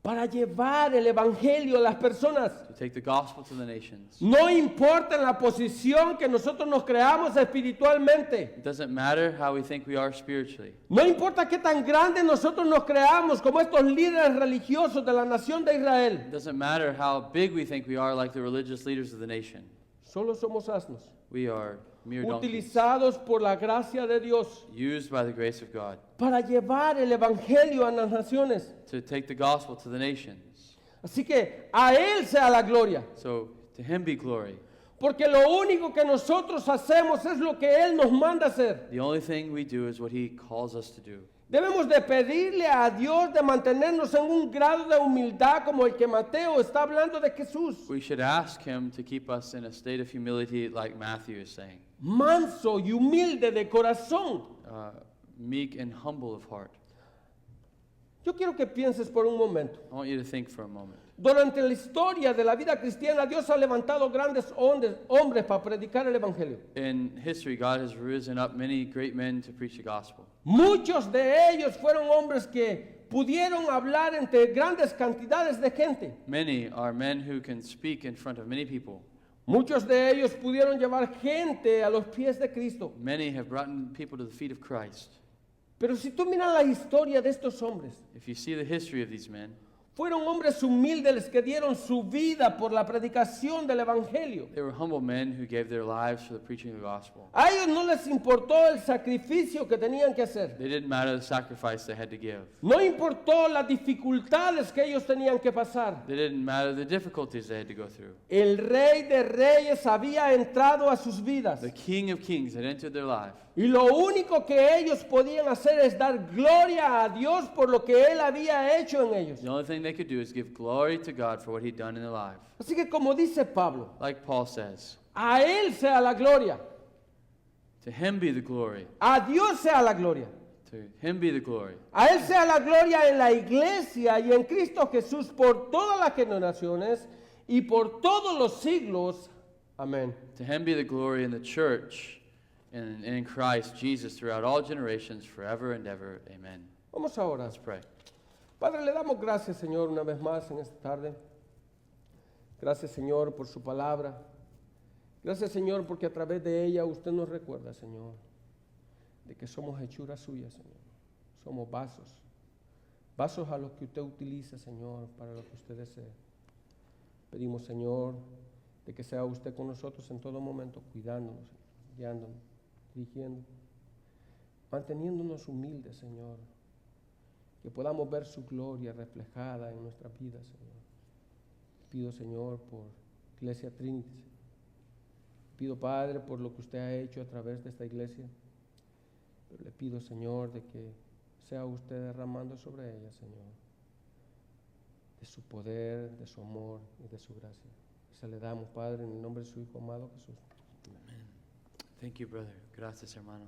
Speaker 1: para llevar el evangelio a las personas.
Speaker 2: to take the gospel to the nations.
Speaker 1: No importa en la posición que nosotros nos creamos espiritualmente.
Speaker 2: It doesn't matter how we think we are spiritually.
Speaker 1: No importa qué tan grande nosotros nos creamos como estos líderes religiosos de la nación de Israel.
Speaker 2: It doesn't matter how big we think we are like the religious leaders of the nation.
Speaker 1: Solo somos asnos,
Speaker 2: We are mere donkeys
Speaker 1: utilizados por la gracia de Dios
Speaker 2: used by the grace of God
Speaker 1: para llevar el evangelio a las naciones.
Speaker 2: to take the gospel to the nations.
Speaker 1: Así que a Él sea la gloria.
Speaker 2: So to him be glory.
Speaker 1: Porque lo único que nosotros hacemos es lo que Él nos manda hacer.
Speaker 2: The only thing we do is what he calls us to do.
Speaker 1: Debemos de pedirle a Dios de mantenernos en un grado de humildad como el que Mateo está hablando de Jesús.
Speaker 2: We should ask him to keep us in a state of humility like Matthew is saying.
Speaker 1: Manso y humilde de corazón.
Speaker 2: Meek and humble of heart.
Speaker 1: Yo quiero que pienses por un momento.
Speaker 2: I want you to think for a moment.
Speaker 1: Durante la historia de la vida cristiana, Dios ha levantado grandes hombres para predicar el Evangelio.
Speaker 2: In history, God has risen up many great men to preach the gospel.
Speaker 1: Muchos de ellos fueron hombres que pudieron hablar entre grandes cantidades de gente.
Speaker 2: Many are men who can speak in front of many people.
Speaker 1: Muchos de ellos pudieron llevar gente a los pies de Cristo.
Speaker 2: Many have brought people to the feet of Christ.
Speaker 1: Pero si tú miras la historia de estos hombres,
Speaker 2: If you see the history of these men,
Speaker 1: fueron hombres humildes que dieron su vida por la predicación del Evangelio.
Speaker 2: they were humble men who gave their lives for the preaching of the gospel.
Speaker 1: A ellos no les importó el sacrificio que tenían que hacer.
Speaker 2: They didn't matter the sacrifice they had to give.
Speaker 1: No importó las dificultades que ellos tenían que pasar.
Speaker 2: They didn't matter the difficulties they had to go through.
Speaker 1: El Rey de Reyes había entrado a sus vidas.
Speaker 2: The King of Kings had entered their life.
Speaker 1: Y lo único que ellos podían hacer es dar gloria a Dios por lo que Él había hecho en ellos.
Speaker 2: The only thing they could do is give glory to God for what he'd done in their life.
Speaker 1: Así que como dice Pablo,
Speaker 2: Like Paul says,
Speaker 1: a Él sea la gloria,
Speaker 2: to him be the glory.
Speaker 1: a Dios sea la gloria.
Speaker 2: To him be the glory.
Speaker 1: A Él sea la gloria en la iglesia y en Cristo Jesús por todas las generaciones y por todos los siglos. Amén.
Speaker 2: To him be the glory in the church and in Christ Jesus throughout all generations, forever and ever. Amen.
Speaker 1: Vamos a orar.
Speaker 2: Let's pray.
Speaker 1: Padre, le damos gracias, Señor, una vez más en esta tarde. Gracias, Señor, por su palabra. Gracias, Señor, porque a través de ella usted nos recuerda, Señor, de que somos hechuras suyas, Señor. Somos vasos. Vasos a los que usted utiliza, Señor, para lo que usted desee. Pedimos, Señor, de que sea usted con nosotros en todo momento, cuidándonos, guiándonos, dirigiendo, manteniéndonos humildes, Señor. Que podamos ver su gloria reflejada en nuestras vidas, Señor. Pido, Señor, por Iglesia Trinity. Pido, Padre, por lo que usted ha hecho a través de esta iglesia. Pero le pido, Señor, de que sea usted derramando sobre ella, Señor, de su poder, de su amor y de su gracia. Se le damos, Padre, en el nombre de su Hijo amado Jesús.
Speaker 2: Amen. Thank you, brother. Gracias, hermano.